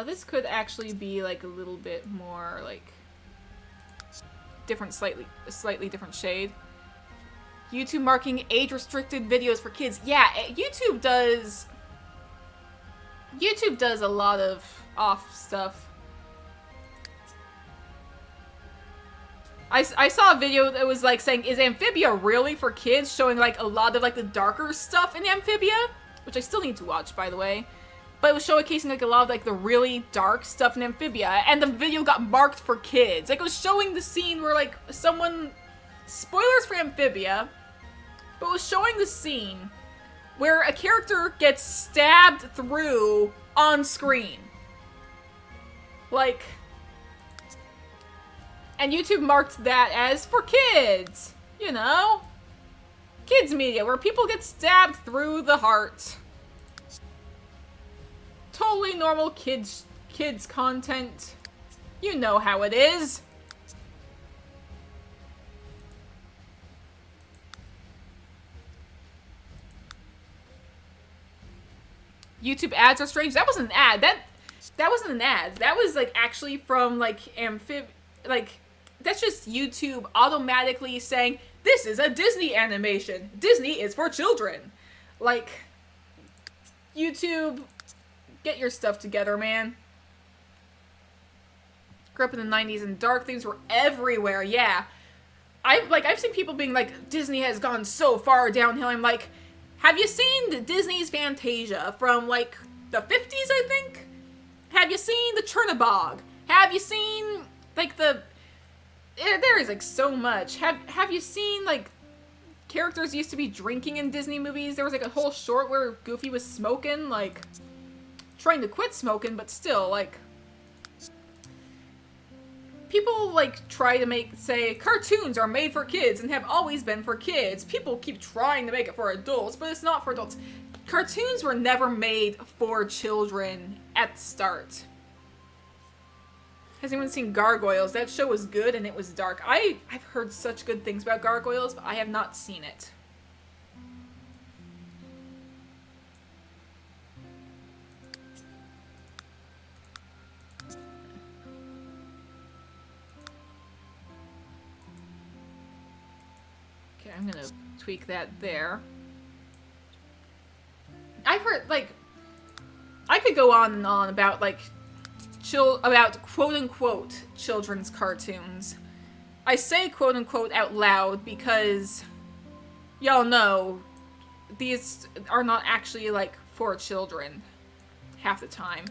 This could actually be like a little bit more like different, slightly different shade. YouTube marking age-restricted videos for kids. Yeah, YouTube does a lot of off stuff. I saw a video that was like saying, is Amphibia really for kids? Showing like a lot of like the darker stuff in Amphibia, which I still need to watch, by the way. But it was showcasing like a lot of like the really dark stuff in Amphibia, and the video got marked for kids. Like it was showing the scene where like someone, spoilers for Amphibia, but it was showing the scene where a character gets stabbed through on screen. Like, and YouTube marked that as for kids, you know? Kids media, where people get stabbed through the heart. Totally normal kids content. You know how it is. YouTube ads are strange. That wasn't an ad. That wasn't an ad. That was like actually from like that's just YouTube automatically saying this is a Disney animation. Disney is for children. Like, YouTube, get your stuff together, man. Grew up in the 90s and dark themes were everywhere. Yeah. I've seen people being like, Disney has gone so far downhill. I'm like, have you seen Disney's Fantasia from like the 50s, I think? Have you seen the Chernabog? Have you seen like there is like so much. Have you seen like characters used to be drinking in Disney movies? There was like a whole short where Goofy was smoking, like trying to quit smoking, but still like people like try to say cartoons are made for kids and have always been for kids. People keep trying to make it for adults, but it's not for adults. Cartoons were never made for children at the start. Has anyone seen Gargoyles? That show was good and it was dark. I've heard such good things about Gargoyles, but I have not seen it. Okay, I'm gonna tweak that there. I've heard, like, I could go on and on about, like, about quote-unquote children's cartoons. I say quote-unquote out loud because y'all know these are not actually, like, for children half the time.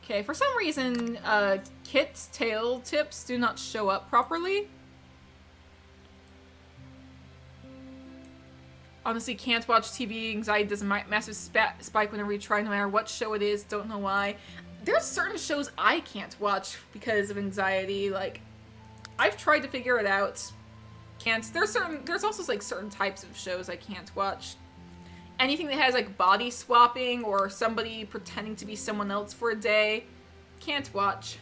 Okay, for some reason, Kit's tail tips do not show up properly. Honestly, can't watch TV. Anxiety does a massive spike whenever you try, no matter what show it is. Don't know why. There's certain shows I can't watch because of anxiety. Like, I've tried to figure it out. Can't. There's also like certain types of shows I can't watch. anything that has like body swapping or somebody pretending to be someone else for a day, can't watch.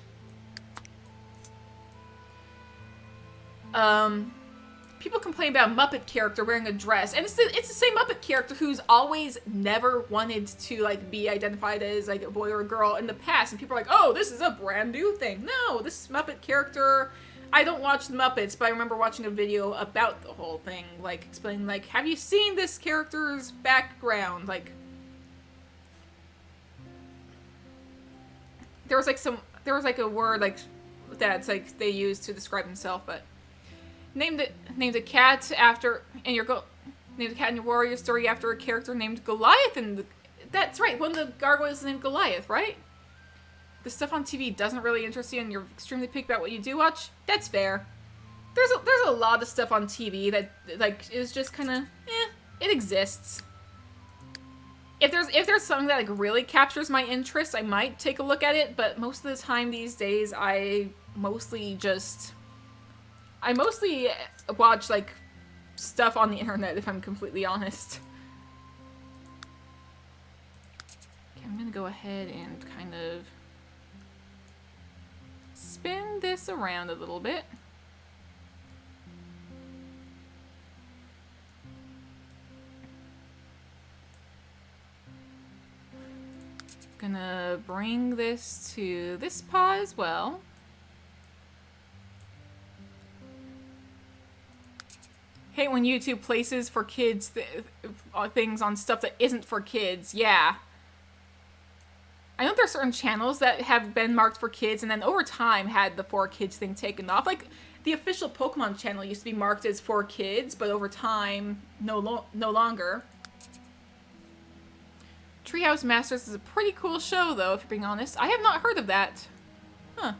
People complain about Muppet character wearing a dress, and it's the same Muppet character who's always never wanted to like be identified as like a boy or a girl in the past, and people are like, oh, this is a brand new thing. No, this Muppet character, I don't watch the Muppets, but I remember watching a video about the whole thing, like explaining like, have you seen this character's background? Like, there was like a word like that's like they used to describe himself, but named a cat in your warrior story after a character named Goliath, and that's right, one of the gargoyles is named Goliath, right? The stuff on TV doesn't really interest you, and you're extremely picky about what you do watch. That's fair. There's a lot of stuff on TV that like is just kind of it exists. If there's something that like really captures my interest, I might take a look at it, but most of the time these days I mostly watch like stuff on the internet, if I'm completely honest. Okay, I'm gonna go ahead and kind of spin this around a little bit. Gonna bring this to this paw as well. Hate when YouTube places for kids things on stuff that isn't for kids. Yeah. I know there are certain channels that have been marked for kids and then over time had the for kids thing taken off. Like, the official Pokemon channel used to be marked as for kids, but over time, no longer. Treehouse Masters is a pretty cool show, though, if you're being honest. I have not heard of that. Huh.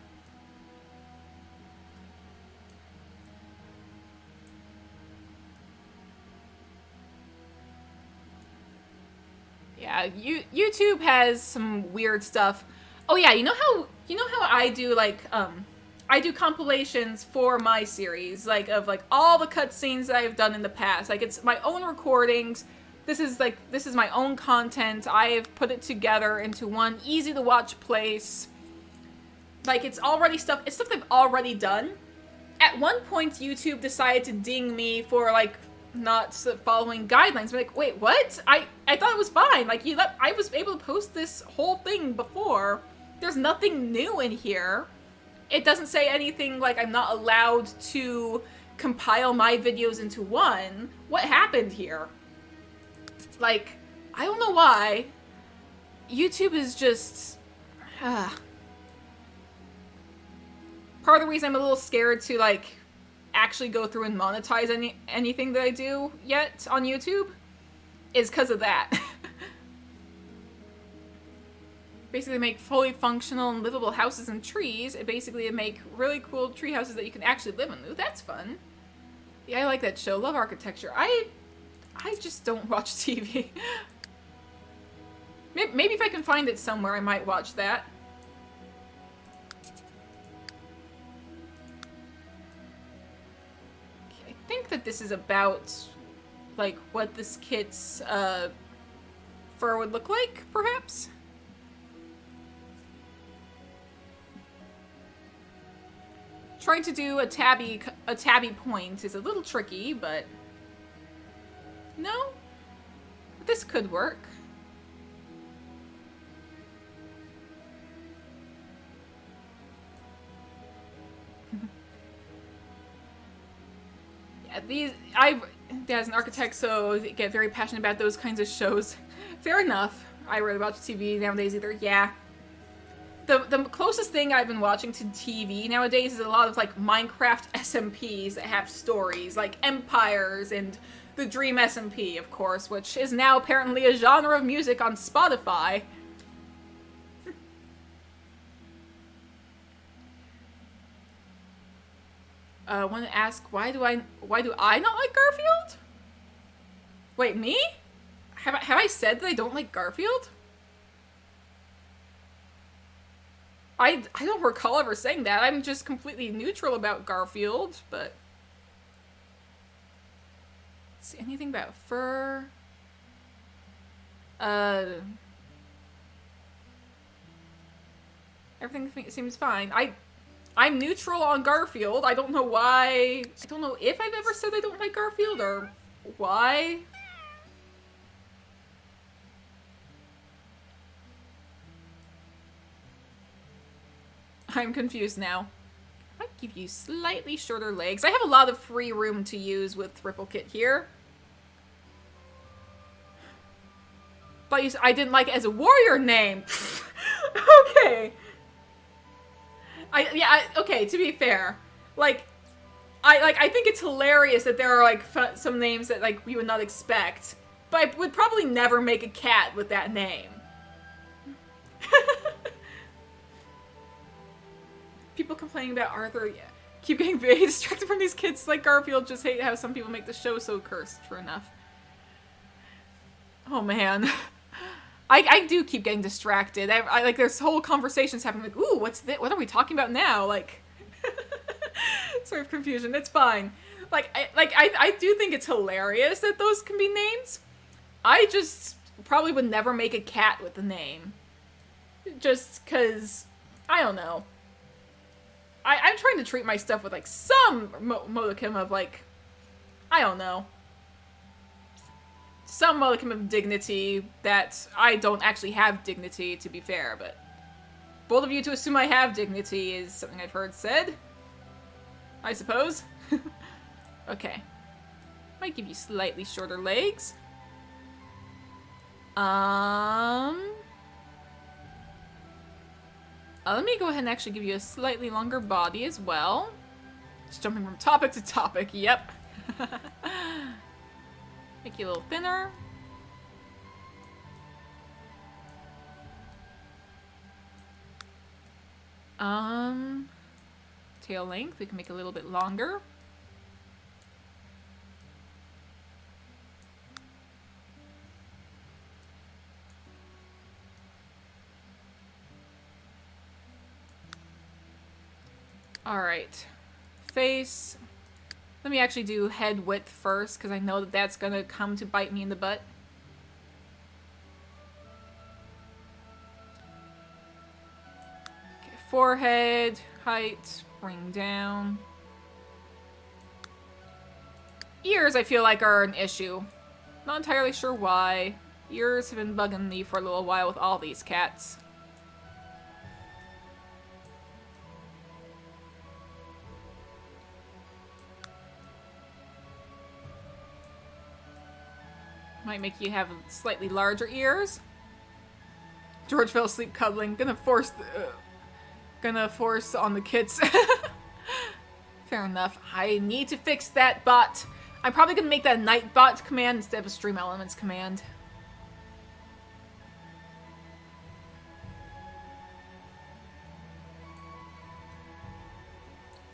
Yeah, YouTube has some weird stuff. Oh yeah, you know how I do like I do compilations for my series, like of like all the cutscenes that I've done in the past. Like, it's my own recordings. This is my own content. I have put it together into one easy to watch place. Like, it's stuff I've already done. At one point, YouTube decided to ding me for like not following guidelines. I'm like, wait, what? I thought it was fine. Like, I was able to post this whole thing before. There's nothing new in here. It doesn't say anything like I'm not allowed to compile my videos into one. What happened here? Like, I don't know why. YouTube is just... part of the reason I'm a little scared to, like, actually go through and monetize anything that I do yet on YouTube is because of that. Basically make fully functional and livable houses and trees. Basically make really cool tree houses that you can actually live in. Ooh, that's fun. Yeah, I like that show. Love architecture. I just don't watch TV. Maybe if I can find it somewhere, I might watch that. Okay, I think that this is about, like, what this kit's fur would look like, perhaps? Trying to do a tabby point is a little tricky, but no, this could work. Yeah, as an architect, so I get very passionate about those kinds of shows. Fair enough. I rarely watch TV nowadays either. Yeah. The closest thing I've been watching to TV nowadays is a lot of, like, Minecraft SMPs that have stories, like Empires and the Dream SMP, of course, which is now apparently a genre of music on Spotify. I want to ask, why do I not like Garfield? Wait, me? Have I said that I don't like Garfield? I don't recall ever saying that. I'm just completely neutral about Garfield, but... Let's see, anything about fur? Uh, everything seems fine. I'm neutral on Garfield. I don't know why. I don't know if I've ever said I don't like Garfield or why. I'm confused now. I might give you slightly shorter legs. I have a lot of free room to use with Ripple Kit here. But I didn't like it as a warrior name. Okay. Okay, to be fair. I think it's hilarious that there are, like, some names that, like, we would not expect. But I would probably never make a cat with that name. People complaining about Arthur, yeah. Keep getting very distracted from these kids like Garfield. Just hate how some people make the show so cursed. True enough. Oh, man. I do keep getting distracted. I like, there's whole conversations happening, like, ooh, what's this? What are we talking about now? Like, sort of confusion. It's fine. I do think it's hilarious that those can be names. I just probably would never make a cat with the name. Just because, I don't know. I'm trying to treat my stuff with, like, some modicum of, like, I don't know. Some modicum of dignity that I don't actually have dignity, to be fair, but bold of you to assume I have dignity is something I've heard said. I suppose. Okay. Might give you slightly shorter legs. Let me go ahead and actually give you a slightly longer body as well. Just jumping from topic to topic, yep. Make you a little thinner. Tail length, we can make a little bit longer. Alright. Face. Let me actually do head width first, because I know that that's going to come to bite me in the butt. Okay, forehead, height, bring down. Ears, I feel like, are an issue. Not entirely sure why. Ears have been bugging me for a little while with all these cats. Might make you have slightly larger ears. George fell asleep cuddling. Gonna force on the kids. Fair enough. I need to fix that bot. I'm probably gonna make that a night bot command instead of a stream elements command.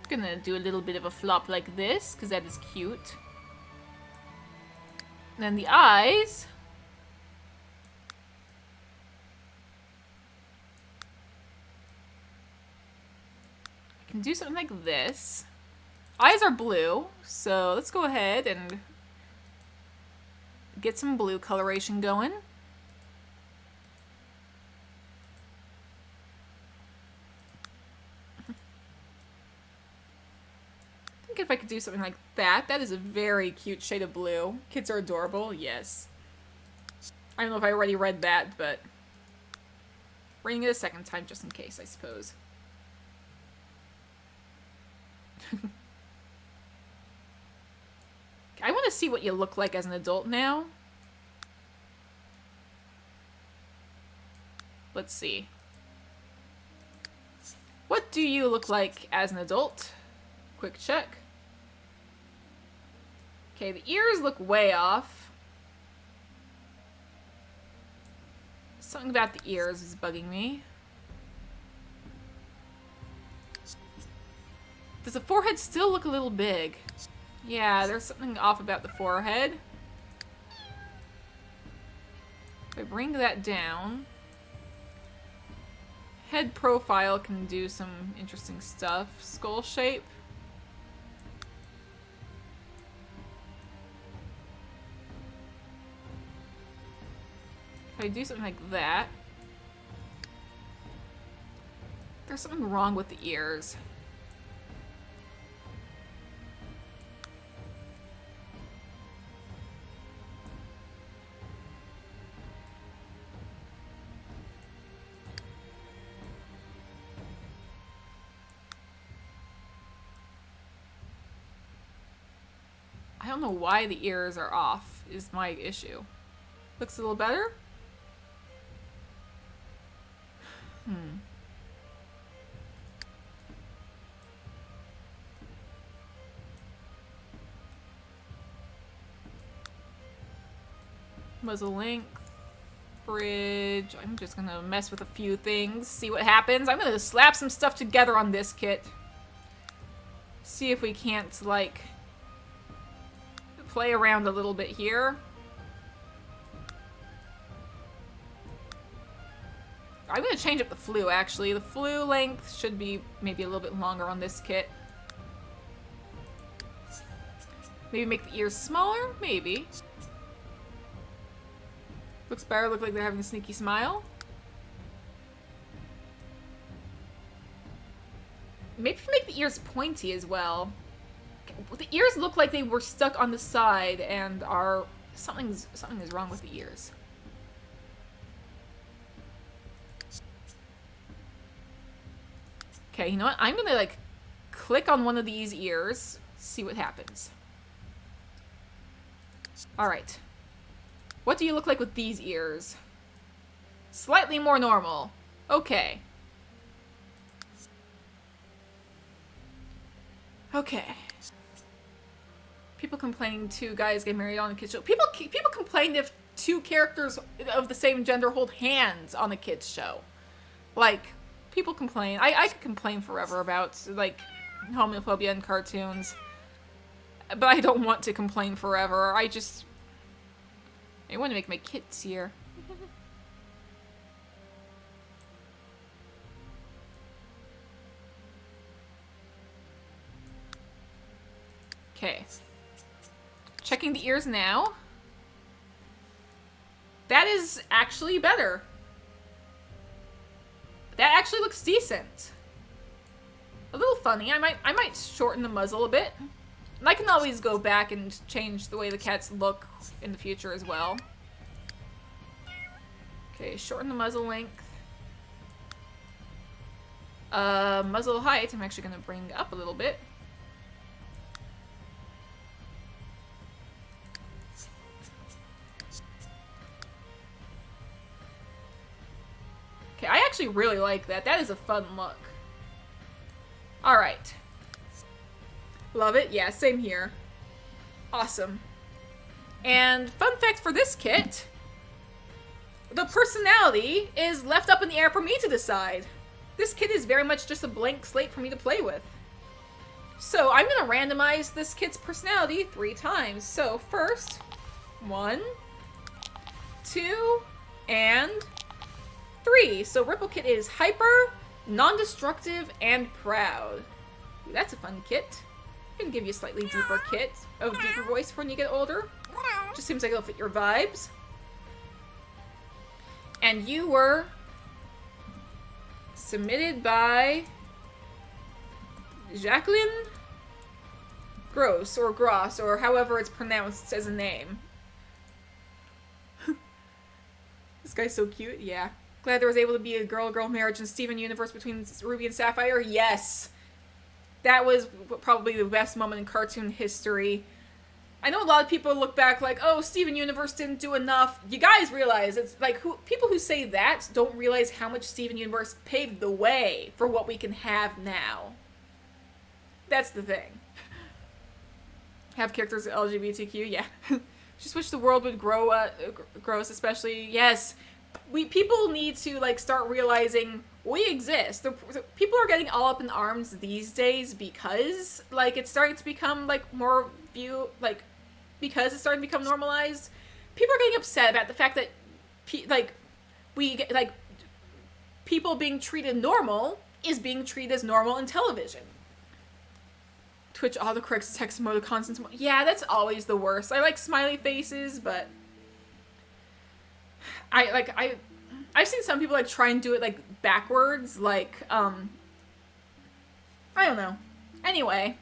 Gonna do a little bit of a flop like this, because that is cute. Then the eyes. I can do something like this. Eyes are blue, so let's go ahead and get some blue coloration going. If I could do something like that. That is a very cute shade of blue. Kids are adorable, yes. I don't know if I already read that, but reading it a second time just in case, I suppose. I want to see what you look like as an adult now. Let's see. What do you look like as an adult? Quick check. Okay, the ears look way off. Something about the ears is bugging me. Does the forehead still look a little big? Yeah, there's something off about the forehead. If I bring that down... Head profile can do some interesting stuff. Skull shape. If If I do something like that... There's something wrong with the ears. I don't know why the ears are off, is my issue. Looks a little better? Muzzle length, bridge. I'm just gonna mess with a few things, see what happens. I'm gonna slap some stuff together on this kit. See if we can't, like, play around a little bit here. I'm gonna change up the flue, actually. The flue length should be maybe a little bit longer on this kit. Maybe make the ears smaller? Maybe. Looks better, look like they're having a sneaky smile. Maybe make the ears pointy as well. The ears look like they were stuck on the side and are... Something is wrong with the ears. Okay, you know what? I'm gonna, like, click on one of these ears, see what happens. Alright. What do you look like with these ears? Slightly more normal. Okay. Okay. People complaining two guys get married on a kid's show. People complain if two characters of the same gender hold hands on a kid's show. Like, people complain. I could complain forever about, like, homophobia in cartoons. But I don't want to complain forever. I want to make my kids here. Okay. Checking the ears now. That is actually better. That actually looks decent. A little funny. I might shorten the muzzle a bit. And I can always go back and change the way the cats look in the future as well. Okay, shorten the muzzle length. Muzzle height, I'm actually going to bring up a little bit. Okay, I actually really like that. That is a fun look. Alright. Love it. Yeah, same here. Awesome. And fun fact for this kit, the personality is left up in the air for me to decide. This kit is very much just a blank slate for me to play with. So I'm going to randomize this kit's personality 3 times. So first, 1, 2, and 3. So Ripple Kit is hyper, non-destructive, and proud. Ooh, that's a fun kit. Can give you a slightly deeper kit of deeper voice for when you get older. Just seems like it'll fit your vibes. And you were submitted by Jacqueline Gross or Gross or however it's pronounced as a name. This guy's so cute. Yeah. Glad there was able to be a girl-girl marriage in Steven Universe between Ruby and Sapphire. Yes. That was probably the best moment in cartoon history. I know a lot of people look back like, oh, Steven Universe didn't do enough. You guys realize, it's like, people who say that don't realize how much Steven Universe paved the way for what we can have now. That's the thing. Have characters LGBTQ? Yeah. Just wish the world would grow us, especially. Yes. People need to, like, start realizing we exist. People are getting all up in arms these days because, like, it's starting to become, like, more because it's starting to become normalized. People are getting upset about the fact that, people being treated normal is being treated as normal in television. Twitch autocorrects text emoticons. Yeah, that's always the worst. I like smiley faces, but I've seen some people like try and do it like backwards, like I don't know. Anyway,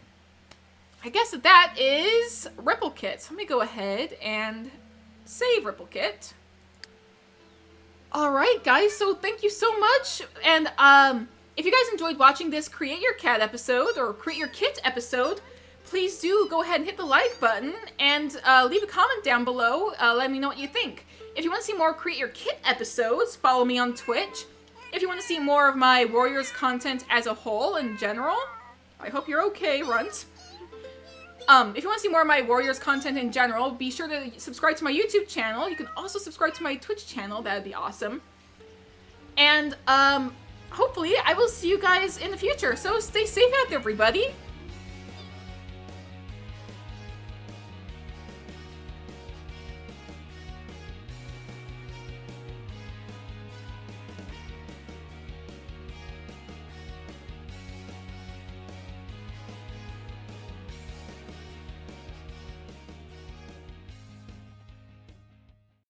I guess that is Ripple Kit. So let me go ahead and save Ripple Kit. Alright guys, so thank you so much, and if you guys enjoyed watching this Create Your Cat episode, or Create Your Kit episode, please do go ahead and hit the like button, and leave a comment down below, let me know what you think. If you want to see more Create Your Kit episodes, follow me on Twitch. If you want to see more of my Warriors content as a whole in general, I hope you're okay, Runt. If you want to see more of my Warriors content in general, be sure to subscribe to my YouTube channel. You can also subscribe to my Twitch channel. That would be awesome. And, hopefully I will see you guys in the future. So stay safe out there, everybody.